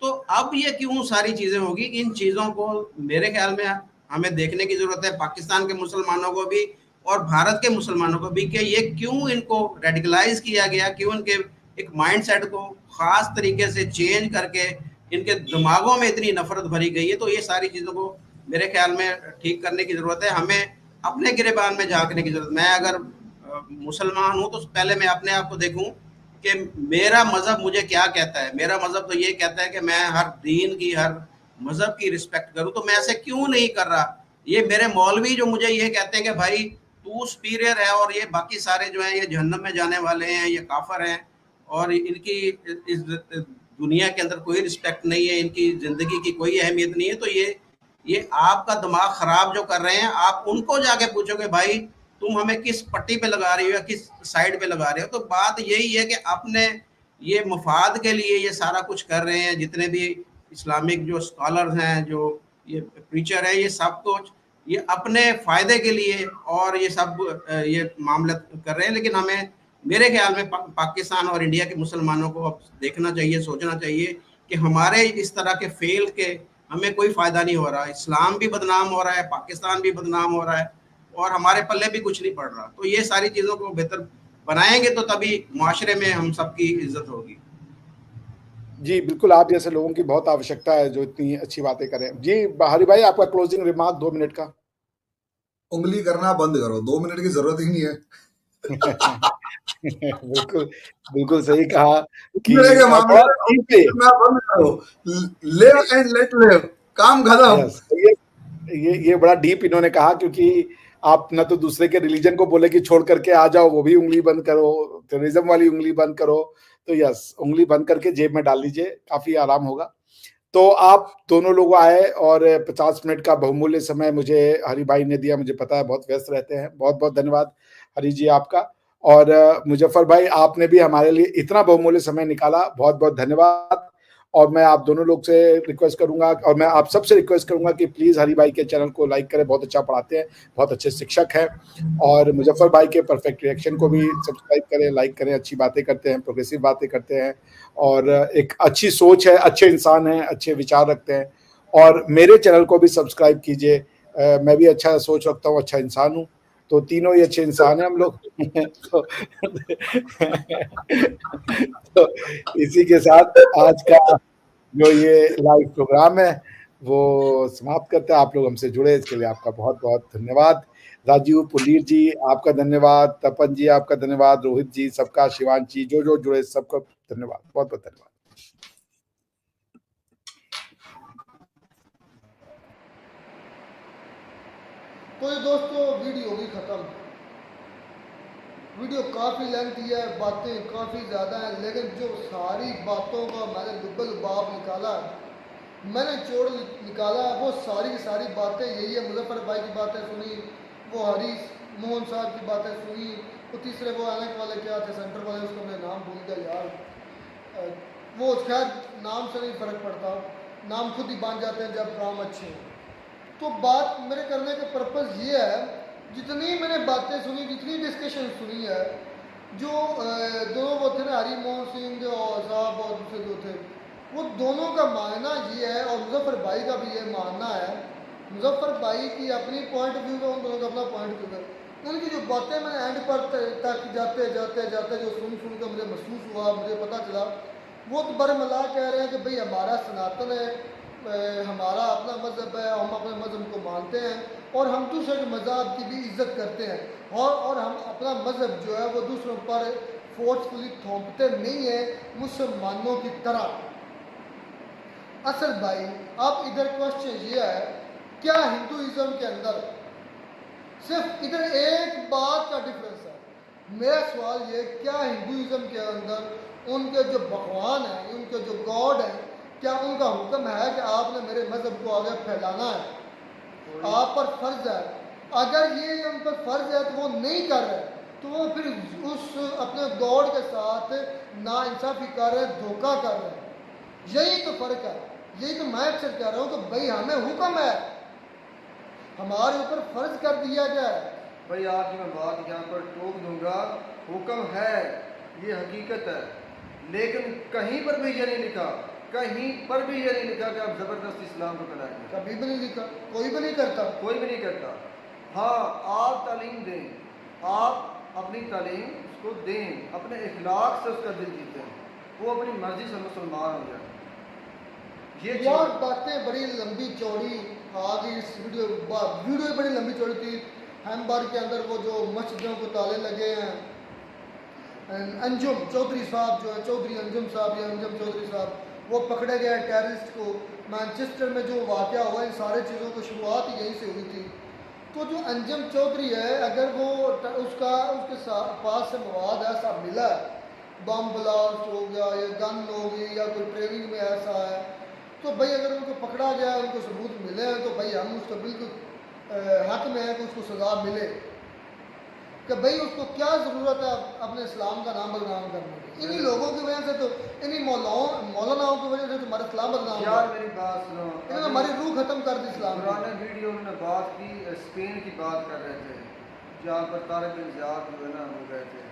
तो अब ये क्यों सारी चीजें होगी? इन चीजों को मेरे ख्याल में हमें देखने की जरूरत है, पाकिस्तान के मुसलमानों को भी और भारत के मुसलमानों को भी, कि ये क्यों इनको रेडिकलाइज किया गया, क्यों इनके एक माइंडसेट को खास तरीके से चेंज करके इनके दिमागों में इतनी नफरत भरी गई है। तो ये सारी चीजों को मेरे ख्याल में ठीक करने की जरूरत है, हमें अपने गिरेबान में झांकने की जरूरत। मैं अगर मुसलमान हूँ, तो पहले मैं अपने आप को देखूं कि मेरा मजहब मुझे क्या कहता है। मेरा मजहब तो ये कहता है कि मैं हर दीन की, हर मजहब की रिस्पेक्ट करूं, तो मैं ऐसे क्यों नहीं कर रहा। ये मेरे मौलवी जो मुझे ये कहते हैं कि भाई तू सुपीरियर है और ये बाकी सारे जो है ये जहन्नम में जाने वाले हैं, ये काफर हैं और इनकी इस दुनिया के अंदर कोई रिस्पेक्ट नहीं है, इनकी जिंदगी की कोई अहमियत नहीं है, तो ये आपका दिमाग खराब जो कर रहे हैं, आप उनको जाके पूछोगे भाई तुम हमें किस पट्टी पे लगा रही हो या किस साइड पे लगा रहे हो। तो बात यही है कि अपने ये मफाद के लिए ये सारा कुछ कर रहे हैं। जितने भी इस्लामिक जो स्कॉलर्स हैं, जो ये प्रीचर है, ये सब कुछ ये अपने फायदे के लिए और ये सब ये मामला कर रहे हैं। लेकिन हमें, मेरे ख्याल में पाकिस्तान और इंडिया के मुसलमानों को अब देखना चाहिए, सोचना चाहिए कि हमारे इस तरह के फेल के हमें कोई फायदा नहीं हो रहा। इस्लाम भी बदनाम हो रहा है, पाकिस्तान भी बदनाम हो रहा है और हमारे पल्ले भी कुछ नहीं पड़ रहा। तो ये सारी चीज़ों को बेहतर बनाएंगे तो तभी मुआशरे में हम सबकी इज्जत होगी। जी बिल्कुल, आप जैसे लोगों की बहुत आवश्यकता है जो इतनी अच्छी बातें करें। जी हरि भाई, आपका क्लोजिंग रिमार्क 2 मिनट का। उंगली करना बंद करो, 2 मिनट की जरूरत ही नहीं है। बिल्कुल बिल्कुल सही कहा कि उंगली के मामले में ठीक है। करना बंद करो, लिव एंड लेट लिव, काम खत्म। यस, ये बड़ा डीप इन्होंने कहा, क्योंकि आप ना तो दूसरे के रिलीजन को बोले कि छोड़ करके आ जाओ, वो भी उंगली बंद करो, टेररिज्म वाली उंगली बंद करो। तो यस, उंगली बंद करके जेब में डाल लीजिए, काफी आराम होगा। तो आप दोनों लोग आए और 50 मिनट का बहुमूल्य समय मुझे हरि भाई ने दिया। मुझे पता है बहुत व्यस्त रहते हैं, बहुत बहुत धन्यवाद हरि जी आपका। और मुजफ्फर भाई, आपने भी हमारे लिए इतना बहुमूल्य समय निकाला, बहुत बहुत धन्यवाद। और मैं आप दोनों लोग से रिक्वेस्ट करूंगा और मैं आप सबसे रिक्वेस्ट करूंगा कि प्लीज हरि भाई के चैनल को लाइक करें, बहुत अच्छा पढ़ाते हैं, बहुत अच्छे शिक्षक हैं। और मुजफ्फर भाई के परफेक्ट रिएक्शन को भी सब्सक्राइब करें, लाइक करें, अच्छी बातें करते हैं, प्रोग्रेसिव बातें करते हैं और एक अच्छी सोच है, अच्छे इंसान हैं, अच्छे विचार रखते हैं। और मेरे चैनल को भी सब्सक्राइब कीजिए, मैं भी अच्छा सोच रखता हूँ, अच्छा इंसान हूँ, तो तीनों ही अच्छे इंसान हैं हम लोग। तो इसी के साथ आज का जो ये लाइव प्रोग्राम है वो समाप्त करते हैं। आप लोग हमसे जुड़े, इसके लिए आपका बहुत बहुत धन्यवाद। राजीव, पुलीर जी आपका धन्यवाद, तपन जी आपका धन्यवाद, रोहित जी सबका, शिवान जी जो जुड़े सबका धन्यवाद, बहुत बहुत धन्यवाद। तो ये दोस्तों वीडियो होगी ख़त्म। वीडियो काफ़ी लेंथी है, बातें काफ़ी ज़्यादा हैं, लेकिन जो सारी बातों का मैंने लुब्बल लुबाब निकाला, मैंने चोर निकाला, वो सारी की सारी बातें यही है। मुजफ्फर भाई की बातें सुनी, वो हरीश मोहन साहब की बातें सुनी, वो तीसरे वो अलग वाले क्या थे सेंटर वाले, उसका मैं नाम भूल गया यार, वो खैर नाम से नहीं फ़र्क पड़ता, नाम खुद ही बन जाते हैं जब काम अच्छे हैं। तो बात मेरे करने का पर्पज़ ये है, जितनी मैंने बातें सुनी, जितनी डिस्कशन सुनी है, जो दोनों वो थे ना, हरी मोहन सिंह और साहब और दूसरे जो थे, वो दोनों का मानना ये है और मुजफ्फर भाई का भी ये मानना है। मुजफ्फर भाई की अपनी पॉइंट ऑफ व्यू है, उन दोनों का अपना पॉइंट ऑफ व्यू है। उनकी जो बातें मैंने एंड पर तक जाते जाते जाते जो सुन कर मुझे महसूस हुआ, मुझे पता चला, वो तो बरमला कह रहे हैं कि भाई हमारा सनातन है, हमारा अपना मज़हब है, हम अपने मज़हब को मानते हैं और हम दूसरे के मज़हब की भी इज्जत करते हैं और हम अपना मज़हब जो है वो दूसरों पर फोर्सफुली थोपते नहीं है मुसलमानों की तरह। असल भाई अब इधर क्वेश्चन ये है, क्या हिंदुइज्म के अंदर सिर्फ इधर एक बात का डिफरेंस है? मेरा सवाल ये, क्या हिंदुइज्म के अंदर उनके जो भगवान हैं, उनके जो गॉड हैं, क्या उनका हुक्म है कि आपने मेरे मज़हब को आगे फैलाना है, आप पर फ़र्ज है? अगर ये उन पर फ़र्ज है तो वो नहीं कर रहे, तो वो फिर उस अपने गॉड के साथ नाइंसाफ़ी कर रहे, धोखा कर रहे। यही तो फ़र्क है, यही तो मैं अक्सर कह रहा हूँ कि भाई हमें हुक्म है, हमारे ऊपर फ़र्ज कर दिया गया है। भाई आज मैं बात यहाँ पर टोक दूंगा, हुक्म है, ये हकीकत है, लेकिन कहीं पर भी ये नहीं लिखा, कहीं पर भी ये नहीं लिखा कि आप ज़बरदस्ती इस्लाम को फैलाएंगे। कभी भी नहीं लिखा, कोई भी नहीं करता, कोई भी नहीं करता। हाँ, आप तालीम दें, आप अपनी तालीम उसको दें, अपने इखलाक से उसका दिल जीतें, वो अपनी मर्जी से मुसलमान हो जाए। ये यार बातें बड़ी लंबी चौड़ी आ गई, इस वीडियो बड़ी लंबी चौड़ी थी, हैम्बर के अंदर वो जो मस्जिदों को ताले लगे हैं, अंजुम चौधरी साहब जो है, चौधरी अंजुम साहब या अंजुम चौधरी साहब, वो पकड़े गए टेररिस्ट को। मैनचेस्टर में जो वाक़या हुआ, इन सारे चीज़ों की शुरुआत यहीं से हुई थी। तो जो अंजुम चौधरी है, अगर वो उसके पास से मवाद ऐसा मिला है, बम ब्लास्ट हो गया या गन हो गई या कोई ट्रेनिंग में ऐसा है, तो भाई अगर उनको पकड़ा गया, उनको सबूत मिले हैं, तो भाई हम उसको बिल्कुल हक में है कि उसको सज़ा मिले। कि भाई उसको क्या ज़रूरत है अपने इस्लाम का नाम बदनाम करने की? इन्हीं लोगों की वजह से, तो इन्हीं मौलानाओं की वजह से तुम्हारा इस्लाम बदनाम यार मेरी बात सुनो, इन्होंने हमारी रूह खत्म कर दी इस्लाम की। पुराने वीडियो उन्होंने बात की, स्पेन की बात कर रहे थे, जहाँ पर तारिक बिन ज़ियाद जो है ना हो गए थे।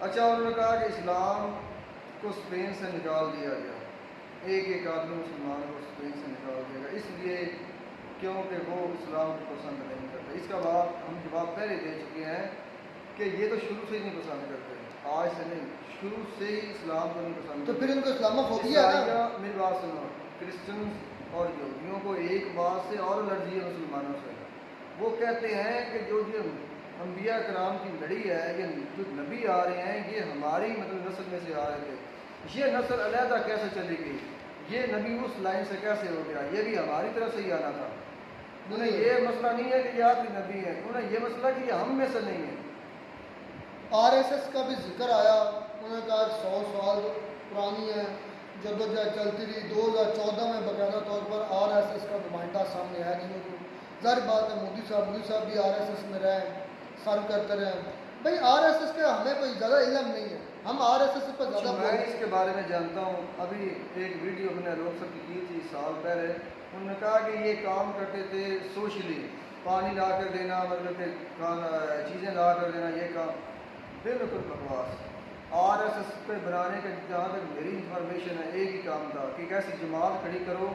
अच्छा, उन्होंने कहा कि इस्लाम को स्पेन से निकाल दिया गया, एक आदमी मुसलमान को स्पेन से निकाल दिया गया, इसलिए क्योंकि वो इस्लाम को पसंद नहीं करते। इसका हम जवाब पहले दे चुके हैं कि ये तो शुरू से ही नहीं पसंद करते, आज से नहीं, शुरू से ही इस्लाम को नहीं पसंद। तो फिर इनको इस्लामोफोबिया है ना? मेरी बात सुनो, क्रिश्चियन और यहूदियों को एक बात से और एलर्जी है मुसलमानों से। वो कहते हैं कि जो अंबिया कराम की लड़ी है, ये जो नबी आ रहे हैं, ये हमारी मतलब नस्ल में से आ रहे थे, ये नस्ल अलहदा कैसे चली गई, ये नबी उस लाइन से कैसे हो गया, ये भी हमारी तरफ से ही आना था। उन्हें ये मसला नहीं है कि ये आपकी नबी है, उन्हें ये मसला कि ये हम में से नहीं है। RSS का भी जिक्र आया, उन्होंने कहा 100 साल पुरानी है, जद्दोजहद चलती रही। 2014 में बाकायदा तौर पर RSS का नुमाइंदा सामने आया नहीं। तो ज़ाहिर बात है मोदी साहब भी RSS में रहे, सर्व करते रहे। भाई RSS का हमें कोई ज़्यादा इल्म नहीं है, हम RSS पर ज़्यादा मैं इसके बारे में जानता हूँ। अभी एक वीडियो मैंने लोग सब की थी साल पहले, उन्होंने कहा कि ये काम करते थे सोशली, पानी ला कर देना, मतलब कि खाना चीज़ें ला कर देना, ये काम बिल्कुल बकवास। RSS पे बनाने का जहाँ तक मेरी इंफॉर्मेशन है, एक ही काम था कि एक ऐसी जमात खड़ी करो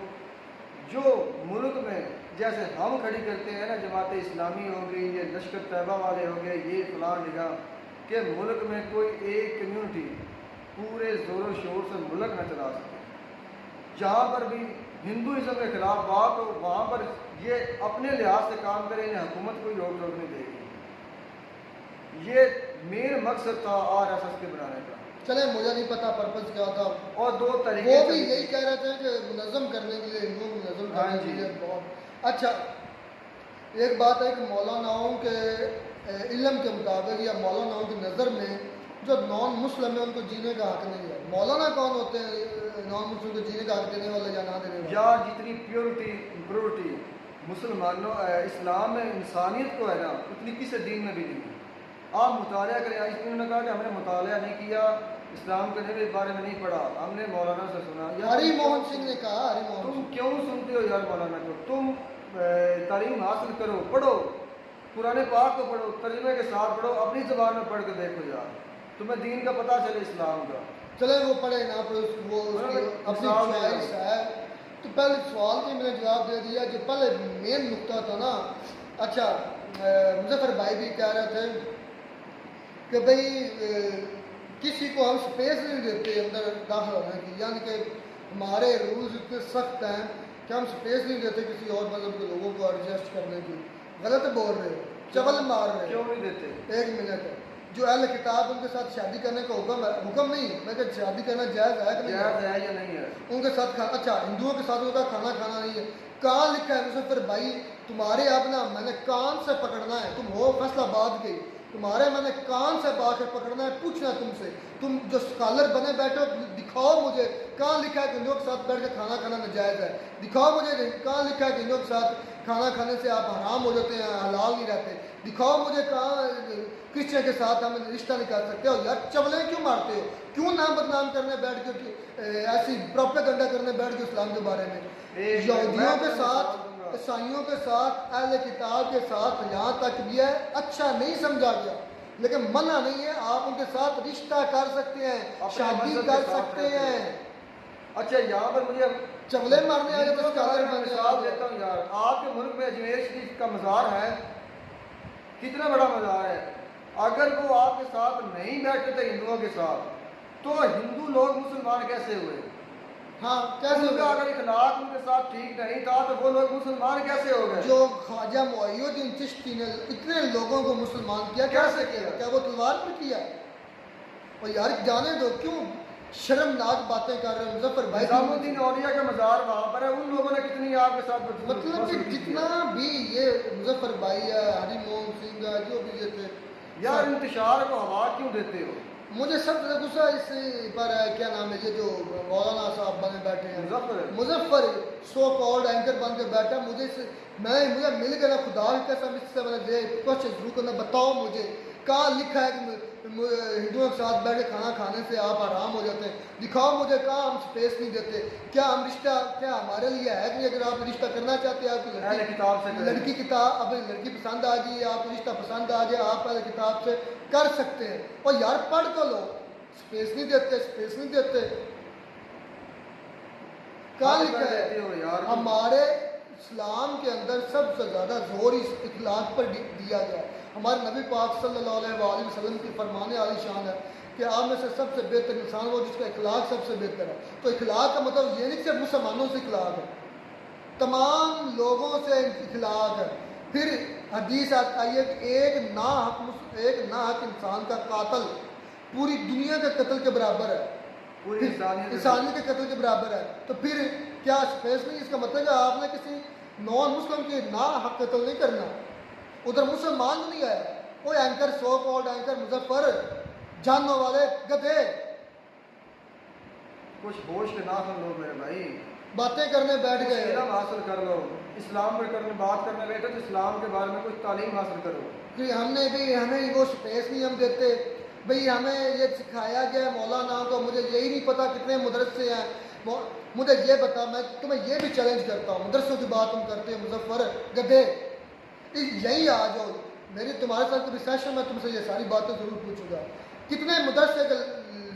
जो मुल्क में जैसे हम खड़ी करते हैं ना, जमात इस्लामी हो गई, ये लश्कर तैयबा वाले हो गए, ये फलां जगह के मुल्क में कोई एक कम्यूनिटी पूरे ज़ोरों शोर से मुल्क न चला सके। जहाँ पर भी हिंदुइज़्म के खिलाफ बात हो, वहाँ पर ये अपने लिहाज से काम करें, हुकूमत कोई रोक नहीं देगी। ये मेन मकसद था RSS के बनाने का। चले, मुझे नहीं पता पर्पज़ क्या था। और दो तरीके वो भी यही कह रहे थे कि मुनज़्ज़म करने के लिए, हिंदुओं को मुनज़्ज़म करने के लिए। बहुत अच्छा, एक बात है कि मौलानाओं के इल्म के मुताबिक या मौलानाओं की नज़र में जो नॉन मुस्लिम है उनको जीने का हक नहीं है। मौलाना कौन होते हैं नॉन मुस्लिम को जीने का हक देने वाले या ना देने वाले? यार जितनी प्योरिटी मुसलमानों इस्लाम में इंसानियत को है ना, उतनी किसी दीन में भी नहीं है। आप मुतालिया करें। इन्होंने कहा कि हमने मुतालिया नहीं किया, इस्लाम के नबी बारे में नहीं पढ़ा, हमने मौलाना से सुना। हरि मोहन सिंह ने कहा, तुम क्यों सुनते हो यार मौलाना को? तुम तालीम हासिल करो, पढ़ो, कुरान पाक को पढ़ो, तर्जुमे के साथ पढ़ो, अपनी ज़बान में पढ़ के देखो यार, तुम्हें दीन का पता चले इस्लाम का। चले वो पढ़े ना पढ़े, वो अपनी चॉइस है। तो पहले सवाल के मैंने जवाब दे दिया। जो पहले मेन नुकता था ना, अच्छा मुजफ्फर भाई भी कह रहे थे कि भाई किसी को हम स्पेस नहीं देते अंदर दाखिल होने की, यानी कि हमारे रूल्स इतने सख्त हैं कि हम स्पेस नहीं देते किसी और मज़हब के लोगों को एडजस्ट करने की। गलत बोल रहे हो, चबल मार रहे हो। क्यों नहीं देते? एक मिनट, जो अहले किताब उनके साथ शादी करने का हुक्म नहीं, मैं क्या शादी करना जायज़ है कि नहीं? जायज़ है या नहीं है? उनके साथ खाना, अच्छा हिंदुओं के साथ उनका खाना खाना नहीं है। कहाँ लिखा है मुजफ्फर भाई? तुम्हारे अब ना मैंने कान से पकड़ना है, तुम हो फैसलाबाद के, तुम्हारे मैंने कान से बाहर पकड़ना है, पूछना तुमसे, तुम जो स्कॉलर बने बैठो, दिखाओ मुझे कहाँ लिखा है कि हिंदुओं के साथ बैठ कर खाना खाना नाजायज़ है। दिखाओ मुझे कहाँ लिखा है कि हिंदुओं के साथ खाना खाने से आप हराम हो जाते हैं, हलाल नहीं रहते। दिखाओ मुझे कहाँ क्रिश्चियन के साथ हम रिश्ता नहीं कर सकते हो। यार चवले क्यों मारते हो? क्यों नाम बदनाम करने बैठ के, ऐसी प्रोपेगेंडा करने बैठ के इस्लाम के बारे में? यहूदियों के साथ, ईसाइयों के साथ, अहले किताब के साथ यहाँ तक भी है, अच्छा नहीं समझा गया, लेकिन मना नहीं है, आप उनके साथ रिश्ता कर सकते हैं, शादी कर सकते हैं। अच्छा यहाँ पर मुझे चवले मारने आ जाते मैं मिसाल देता हूँ यार, आपके मुल्क में अजमेर शरीफ का मज़ार है, कितना बड़ा मज़ार है। अगर वो आपके साथ नहीं बैठते थे हिंदुओं के साथ, तो हिंदू लोग मुसलमान कैसे हुए? हाँ कैसे उनका होगा? अगर इखलाक उनके साथ ठीक नहीं था तो वो लोग मुसलमान कैसे हो गए? जो ख्वाजा मुइनुद्दीन चिश्ती ने इतने लोगों को मुसलमान किया, कैसे किया? क्या वो तलवार पर किया? और यार जाने दो, क्यों शर्मनाक बातें कर रहे हैं मुजफ्फर भाई? निजामुद्दीन औलिया का मज़ार वहाँ पर है, उन लोगों ने कितनी आपके साथ मतलब कि जितना भी ये मुजफ्फर भाई है, हरिमोहन सिंह है, जो भी ये थे यार इंतशार को हवा क्यों देते हो? मुझे सबसे गुस्सा इस पर है, क्या नाम है ये जो मौलाना साहब बने बैठे हैं, मुजफ्फर सो कॉल्ड एंकर बन के बैठा। मुझे मुझे मिल गया खुदा की कसम, इससे मैंने क्वेश्चन शुरू करना, बताओ मुझे कहाँ लिखा है कि हिंदुओं के साथ बैठ के खाना खाने से आप आराम हो जाते हैं? दिखाओ मुझे कहाँ हम स्पेस नहीं देते। क्या हम रिश्ता, क्या हमारे लिए है कि अगर आप रिश्ता करना चाहते हैं, आपकी किताब से लड़की किताब अब लड़की पसंद आ गई, आपको रिश्ता पसंद आ गया, आप पहले किताब से कर सकते हैं। और यार पढ़ तो लो, स्पेस नहीं देते, स्पेस नहीं देते। कहाँ लिखा है? यार हमारे इस्लाम के अंदर सबसे ज़्यादा जोर इस इखलाक पर दिया गया। हमारे नबी पाक सल्लल्लाहु अलैहि वसल्लम की फरमाने वाली शान है कि आप में से सबसे बेहतर इंसान वो जिसका इखलाक सबसे बेहतर है। तो इखलाक का मतलब ये नहीं सिर्फ मुसलमानों से इखलाक है, तमाम लोगों से इखलाक है। फिर हदीस आई है कि एक नाहक इंसान का कातल पूरी दुनिया के कत्ल के बराबर है, पूरी इंसानियत के कत्ल के बराबर है। तो फिर क्या स्पेस नहीं? इसका मतलब है आपने किसी नॉन मुस्लिम की नाहक कत्ल नहीं करना। उधर मुसलमान नहीं आया, वो anchor so called anchor Muzaffar जानने वाले गधे, कुछ होश के ना हम लोग मेरे भाई, बातें करने बैठ गए। इल्म हासिल कर लो, इस्लाम में करने बात करने बैठे तो इस्लाम के बारे में कुछ तालीम हासिल करो। कि हमें वो स्पेस नहीं हम देते भाई। हमें ये सिखाया गया मौलाना को, मुझे यही नहीं पता कितने मदरसे हैं, मुझे ये बता। मैं तुम्हें ये भी चैलेंज करता हूँ, मदरसों की बात तुम करते हो मुजफ्फर गधे, यही आ जाओ मेरी तुम्हारे साथ रिसेशन में तुमसे ये सारी बातें जरूर पूछूंगा। कितने मदरसे के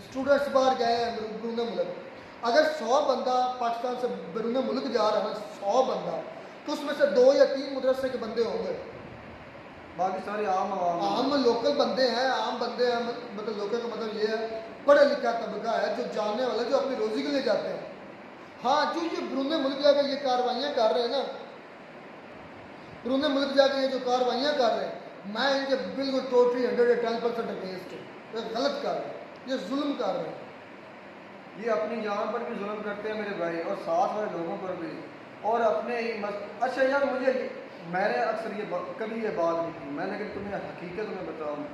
स्टूडेंट्स बाहर गए हैं बैरून मुल्क? अगर 100 बंदा पाकिस्तान से बैरून मुल्क जा रहा है, 100 बंदा, तो उसमें से 2 या 3 मदरसे के बंदे होंगे, बाकी सारे आम लोकल बंदे हैं। आम बंदे हैं, मतलब लोकल का मतलब ये है पढ़ा लिखा तबका है, जो जानने वाला, जो अपनी रोजी के लिए जाते हैं। हाँ, जो ये बैरून मुल्क जाकर ये कार्रवाइयाँ कर रहे हैं ना, बैरून मुल्क जाकर ये जो कार्रवाइयाँ कर रहे हैं, मैं इनके बिल्कुल टोटली 110% अगेंस्ट हूँ। ये गलत कर रहे हैं, ये जुल्म कर रहे हैं। ये अपनी जान पर भी जुल्म करते हैं मेरे भाई, और साथ वाले लोगों पर भी, और अपने ही अच्छा यार मैंने अक्सर कभी ये बात नहीं की, मैंने कभी तुम्हें हकीकत में बताऊँ,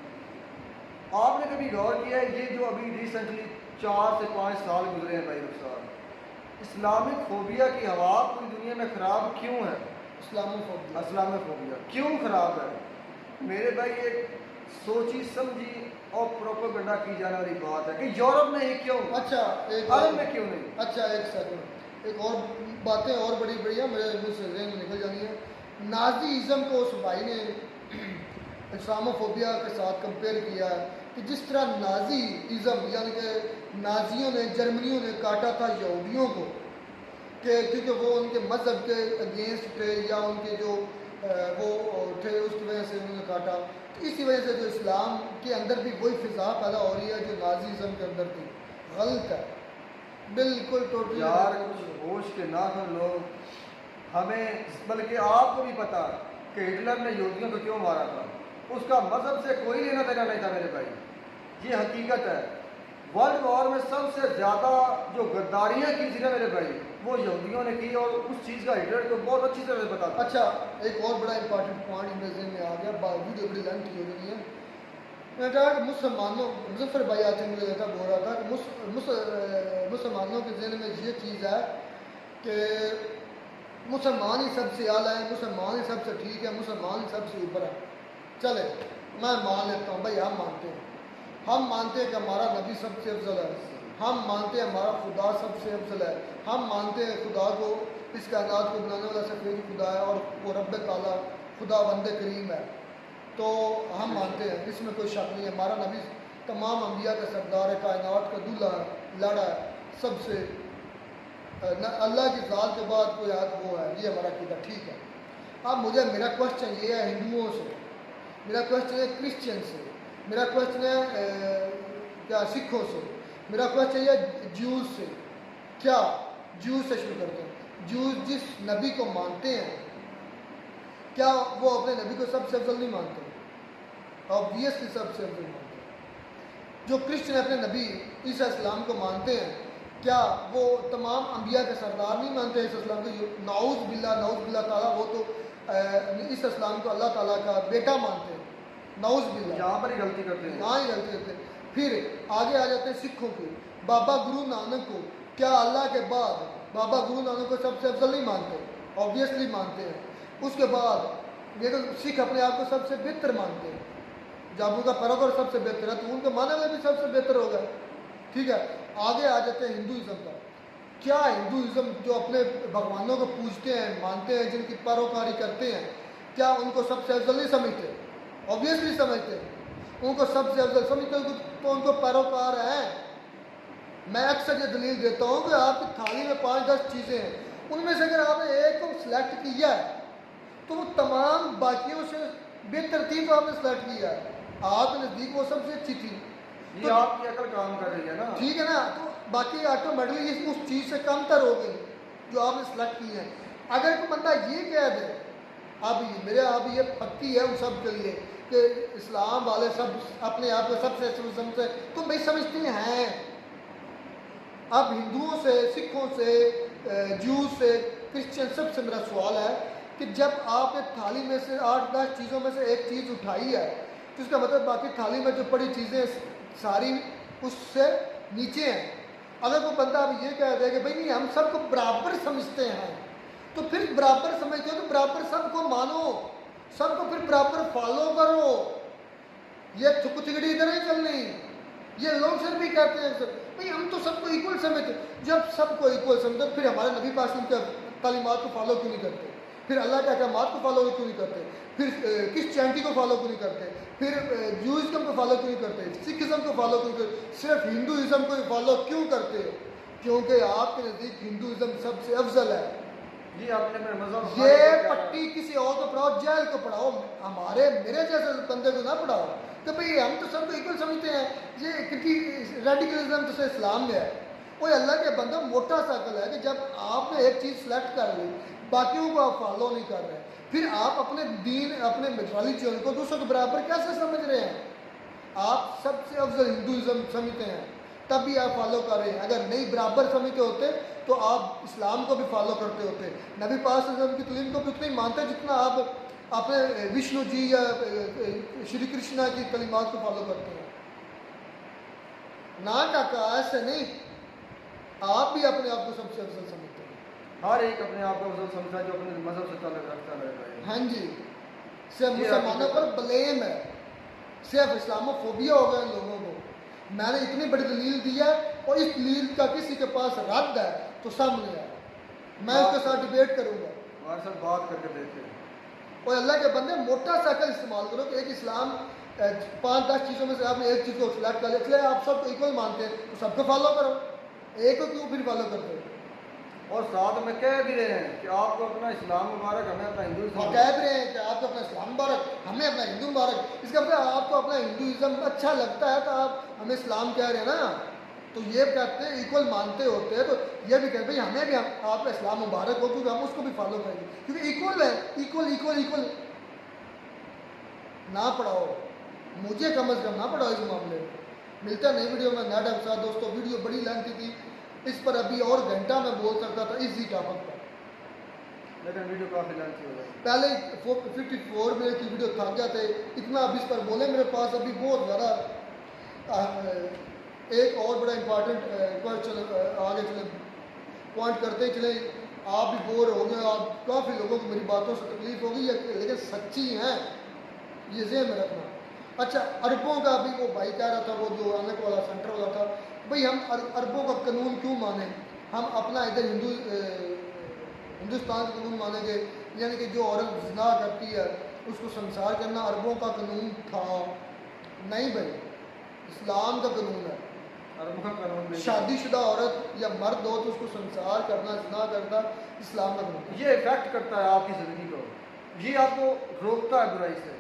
आपने कभी गौर किया है ये जो अभी रिसेंटली 4 से 5 साल गुजरे हैं भाई रुखसार, इस्लामिक फोबिया की हवा पूरी दुनिया में ख़राब क्यों है? इस्लामोफोबिया क्यों ख़राब है मेरे भाई? एक सोची समझी और प्रोपेगेंडा की जाने वाली बात है कि यूरोप में ही क्यों, अच्छा एक अरब में क्यों नहीं? अच्छा एक सेकंड, एक और बातें और बड़ी बढ़िया मेरे मुँह से ज़हन में निकल जानी है। नाजीज़म को उस भाई ने इस्लामोफोबिया के साथ कंपेयर किया है कि जिस तरह नाजीज़म यानी कि नाजियों ने, जर्मनियों ने काटा था यहूदियों को, कि क्योंकि वो उनके मज़हब के अगेंस्ट थे या उनके जो वो थे, उसकी वजह से उन्होंने काटा। तो इसी वजह से जो इस्लाम के अंदर भी वही फ़िज़ा पैदा हो रही है जो नाजीज़म के अंदर थी। गलत है, बिल्कुल टोटली यार कुछ होश के ना हम लोग, हमें बल्कि आपको भी पता कि हिटलर ने यहूदियों को क्यों मारा था, उसका मज़हब से कोई लेना देना नहीं था मेरे भाई, ये हकीकत है। वर्ल्ड वॉर में सबसे ज़्यादा जो गद्दारियाँ की थी ना मेरे भाई, वो यहूदियों ने की, और उस चीज़ का हिटलर को बहुत अच्छी तरह से पता था। अच्छा एक और बड़ा इंपॉर्टेंट पॉइंट मेरे ज़हन में आ गया, वीडियो बड़ी लेंथ हो रही है। मैं कहा कि मुसलमानों, मुजफ्फर भाई आज मुझे ऐसा बोल रहा था कि मुसलमानों के ज़हन में ये चीज़ है कि मुसलमान ही सबसे आला है, मुसलमान ही सबसे ठीक है, मुसलमान ही सबसे ऊपर है। चले मैं मान लेता हूँ भाई, हम मानते हैं कि हमारा नबी सबसे अफजल है, हम मानते हैं हमारा खुदा सबसे अफजल है, हम मानते हैं खुदा को, इस कायनात को बनाने वाला सिर्फ एक खुदा है और वो रब ताला खुदा वंदे करीम है। तो हम मानते हैं, इसमें कोई शक नहीं है। हमारा नबी तमाम अंबिया का सरदार है, कायनात का दूल्हा है, लाड़ा है, सबसे अल्लाह की ज़ात के बाद कोई आयत वो है, ये हमारा कीदा ठीक है। अब मेरा क्वेश्चन ये है हिंदुओं से, मेरा क्वेश्चन है क्रिश्चियन से, मेरा क्वेश्चन है क्या सिखों से, मेरा क्वेश्चन है ज्यूज से, क्या जूस से शुरू करते हैं। जूस जिस नबी को मानते हैं, क्या वो अपने नबी को सबसे अफजल नहीं मानते? ऑब्वियसली सबसे अफजल मानते हैं। जो क्रिश्चियन अपने नबी ईसा इस्लाम को मानते हैं, क्या वो तमाम अंबिया के सरदार नहीं मानते इस इस्लाम को? नाउज़ बिल्ला ताला, वो तो इस इस्लाम को अल्लाह ताला का बेटा मानते हैं। नाउज़ बिल्ला, यहाँ पर ही गलती करते हैं। यहाँ ही गलती करते हैं। फिर आगे आ जाते हैं सिखों की। बाबा गुरु नानक को क्या अल्लाह के बाद बाबा गुरु नानक को सबसे अफजल नहीं मानते? ऑब्वियसली मानते हैं। उसके बाद ये तो सिख अपने आप को सबसे बेहतर मानते हैं। जब उनका पैरोकार सबसे बेहतर है तो उनको मानने में भी सबसे बेहतर होगा। ठीक है, आगे आ जाते हैं हिंदुइज्म का। क्या हिंदुइज्म जो अपने भगवानों को पूजते हैं, मानते हैं, जिनकी पैरोकारी करते हैं, क्या उनको सबसे अफजल नहीं समझते? ऑब्वियसली समझते हैं। उनको सबसे अफजल समझते हैं तो उनको पैरोकार हैं। मैं अक्सर ये दलील देता हूँ कि आपकी थाली में 5-10 चीज़ें हैं, उनमें से अगर आपने एक को सिलेक्ट किया है तो वो तमाम बाकियों से बेतरतीब आपने सिलेक्ट किया है। आपके नज़दीक वो सबसे अच्छी थी, ये आपकी अकल काम कर रही है ना। ठीक है ना, तो बाकी ऑटोमेटिकली उस चीज़ से कमतर हो गई जो आपने सेलेक्ट की है। अगर कोई बंदा ये कह दे, अब ये पक्की है उन सब के लिए कि इस्लाम वाले सब अपने आप को सबसे समझते, तो भाई समझते हैं। अब हिंदुओं से, सिखों से, जूस से, क्रिश्चियन सबसे मेरा सवाल है कि जब आपने थाली में से 8-10 चीज़ों में से एक चीज़ उठाई है तो इसका मतलब बाकी थाली में जो पड़ी चीज़ें सारी उससे नीचे हैं। अगर कोई बंदा अब ये कह दे कि भाई नहीं हम सबको बराबर समझते हैं, तो फिर बराबर समझते हो तो बराबर सबको मानो, सबको फिर बराबर फॉलो करो। ये कुचगड़ी इधर नहीं चलनी। ये लोग सर भी कहते हैं सर भाई हम तो सबको इक्वल समझते। जब सबको इक्वल समझते फिर हमारे नबी पास के तालीमात को फॉलो क्यों नहीं करते? फिर अल्लाह के अहकामात को फॉलो क्यों नहीं करते? फिर क्रिश्चियनिटी को फॉलो क्यों नहीं करते? फिर जूइज्म को फॉलो क्यों नहीं करते? सिखिज्म को फॉलो क्यों नहीं करते? सिर्फ हिंदुइज्म को फॉलो क्यों करते? क्योंकि आपके नज़दीक हिंदुइज्म सबसे अफजल है। ये आपने मेरे मज़हब ये पट्टी किसी और को पढ़ाओ, जेल को पढ़ाओ, हमारे मेरे जैसे बंदे को ना पढ़ाओ तो भाई हम तो सबको इक्वल समझते हैं। ये क्योंकि रेडिकलिज्म तो इस्लाम में है। कोई अल्लाह के बंदा मोटा सा अकल है कि जब आपने एक चीज़ सेलेक्ट कर ली, बाकियों को आप फॉलो नहीं कर रहे, फिर आप अपने दीन, अपने रिलीजन को दूसरों के बराबर कैसे समझ रहे हैं? आप सबसे अफजल हिंदुइज्म समझते हैं तब भी आप फॉलो कर रहे हैं। अगर नहीं बराबर समझते होते तो आप इस्लाम को भी फॉलो करते होते। नबी पाक सल्लल्लाहु अलैहि वसल्लम की तलीम को भी उतना ही मानते जितना आप अपने विष्णु जी या श्री कृष्णा की कलिमात को फॉलो करते हैं। ना काका ऐसे नहीं, आप भी अपने आप को सबसे अफजल समझते हैं। हर एक अपने आप को अफजल समझता है जो अपने मजहब से ताल्लुक रखता है। हाँ जी, सिर्फ मुसलमानों पर ब्लेम है, सिर्फ इस्लामोफोबिया हो गया इन लोगों को। मैंने इतनी बड़ी दलील दी है और इस दलील का किसी के पास रद्द है तो सामने आए, मैं उसके साथ डिबेट करूंगा, हमारे साथ बात करके देखे। और अल्लाह के बंदे मोटा सा अकल इस्तेमाल करो कि एक इस्लाम 5-10 चीज़ों में से आपने एक चीज़ को सिलेक्ट कर लिया, इसलिए आप सबको इक्वल मानते हैं तो सबको फॉलो करो, एक को क्यों फिर फॉलो करते हो? और साथ में कह भी रहे हैं कि आपको अपना इस्लाम मुबारक, हमें अपना और हिंदुइज्म। कह भी रहे हैं कि आपको अपना इस्लाम मुबारक, हमें अपना हिंदू मुबारक। इसका मतलब आपको अपना हिंदुइज्म अच्छा लगता है तो आप हमें इस्लाम कह रहे हैं ना, तो ये कहते हैं इक्वल मानते होते हैं तो ये भी कहते भाई हमें भी आपका इस्लाम मुबारक हो क्योंकि हम उसको भी फॉलो करेंगे क्योंकि इक्वल है। इक्वल इक्वल इक्वल ना पढ़ाओ, मुझे कम अज़ कम ना पढ़ाओ इस मामले में। मिलता नई वीडियो में नया डॉक्टर साहब। दोस्तों वीडियो बड़ी लेंथी थी, इस पर अभी और घंटा मैं बोल सकता था इसी टॉपिक पर, लेकिन वीडियो काफ़ी लेंथी हो गई। पहले 54 मिनट की वीडियो थक जाते, इतना अब इस पर बोले मेरे पास अभी बहुत ज़्यादा। एक और बड़ा इम्पॉर्टेंट क्वेश्चन आगे चले पॉइंट करते चले, आप भी बोर हो गए, आप काफ़ी लोगों को मेरी बातों से तकलीफ होगी लेकिन सच्ची हैं, ये ज़हन में रखना। अच्छा, अरबों का भी वो भाई कह रहा था, वो जो आने वाला सेंटर वाला था, भाई हम अरबों का कानून क्यों माने? हम अपना इधर हिंदुस्तान का कानून मानेंगे, यानी कि जो औरत ज़िना करती है उसको संसार करना अरबों का कानून था? नहीं भाई, इस्लाम का कानून है। अरबों का कानून नहीं। शादीशुदा औरत या मर्द हो तो उसको संसार करना, ज़िना करना इस्लाम का कानून है। ये इफेक्ट करता है आपकी ज़िंदगी को, ये आपको रोकता है बुराई से।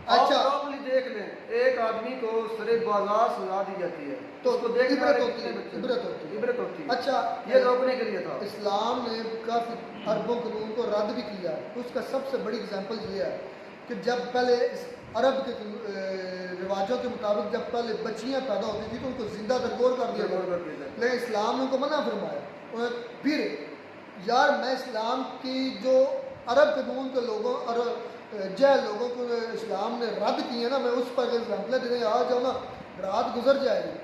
अच्छा। आप प्रॉपर्ली देख लें, एक आदमी को सरे बाजार सजा दी जाती है तो उसको देखने इबरत वाले होती है, कितने बच्चे? इबरत होती है। इबरत होती है। अच्छा, ये रोकने के लिए था। इस्लाम ने काफ़ी अरबों कानून को रद्द भी किया। उसका सबसे बड़ी एग्जांपल ये है कि जब पहले इस अरब के रिवाजों के मुताबिक जब पहले बच्चियां पैदा होती थी तो उनको जिंदा दरगोर कर दिया दरगोर गया, कर दिया जाता। लेकिन इस्लाम ने उनको मना फरमाया। और फिर यार मैं इस्लाम की जो अरब कानून के लोगों और जय लोगों को इस्लाम ने रद्द किए ना, मैं उस पर एग्जाम्पल देने आ जाऊँ ना, रात गुजर जाएगी,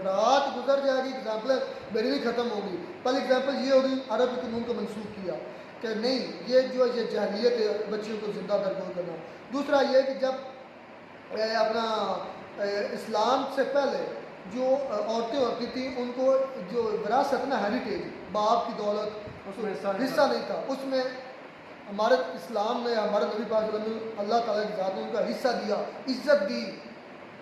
रात गुजर जाएगी, एग्जाम्पल मेरी नहीं ख़त्म होगी। पहले एग्जाम्पल ये होगी अरब के कानून को मनसूख किया कि नहीं ये जो ये जहलियत है बच्चियों को जिंदा दरगोर करना। दूसरा ये कि जब अपना इस्लाम से पहले जो औरतें होती थी उनको जो विरासत ना हेरिटेज बाप की दौलत उसमें हिस्सा नहीं था, उसमें हमारे इस्लाम ने हमारे नबी पाक सल्लल्लाहु अलैहि वसल्लम अल्लाह ताला की ज़ात ने उनका हिस्सा दिया, इज्जत दी,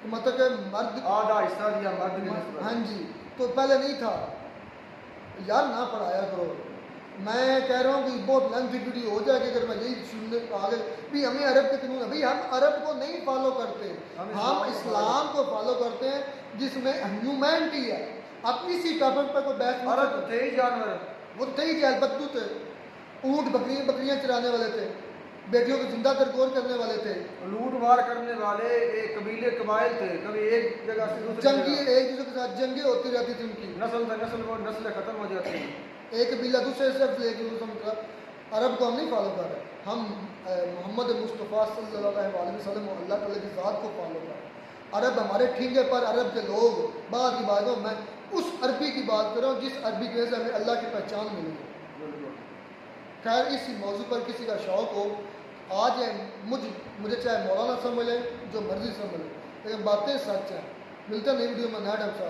तो मतलब कि मर्द आधा हिस्सा दिया मर्द ने। हाँ जी, तो पहले नहीं था। यार ना पढ़ाया करो। मैं कह रहा हूँ कि बहुत लेंथी वीडियो हो जाएगी अगर मैं यही सुनने आगे भी हमें अरब के कानून है। भाई हम अरब को नहीं फॉलो करते, हम इस्लाम को फॉलो करते हैं जिसमें ह्यूमैनिटी है। अपनी सी टॉपिक पर कोई बैठ अरब थे ही जानवर, वो थे ही जाल बद्दू थे, ऊँट बकरियाँ चराने वाले थे, बेटियों को जिंदा दरगोर करने वाले थे, लूट मार करने वाले एक कबीले कबाइल थे, कभी एक जगह से दूसरी जंगी जगह। एक दूसरे के साथ जंगे होती रहती थी उनकी, नस्ल से नस्ल वो नस्लें खत्म हो जाती हैं। एक कबीला दूसरे से एक दूसरे मतलब अरब को हम नहीं फॉलो कर रहे, हम मोहम्मद मुस्तफ़ा सल्लल्लाहु अलैहि वसल्लम और अल्लाह ताला की ज़ात को फॉलो कर रहे हैं। अरब हमारे ठीके पर अरब के लोग बाद की बात हो, मैं उस अरबी की बात कर रहा हूँ जिस अरबी की वजह से हमें अल्लाह की पहचान मिली है। खैर इसी मौजू पर किसी का शौक़ हो आज मुझे चाहे मौलाना समझ लें जो मर्जी समझ लें, लेकिन बातें सच हैं। मिलते हैं नई वीडियो में नया ढंग से।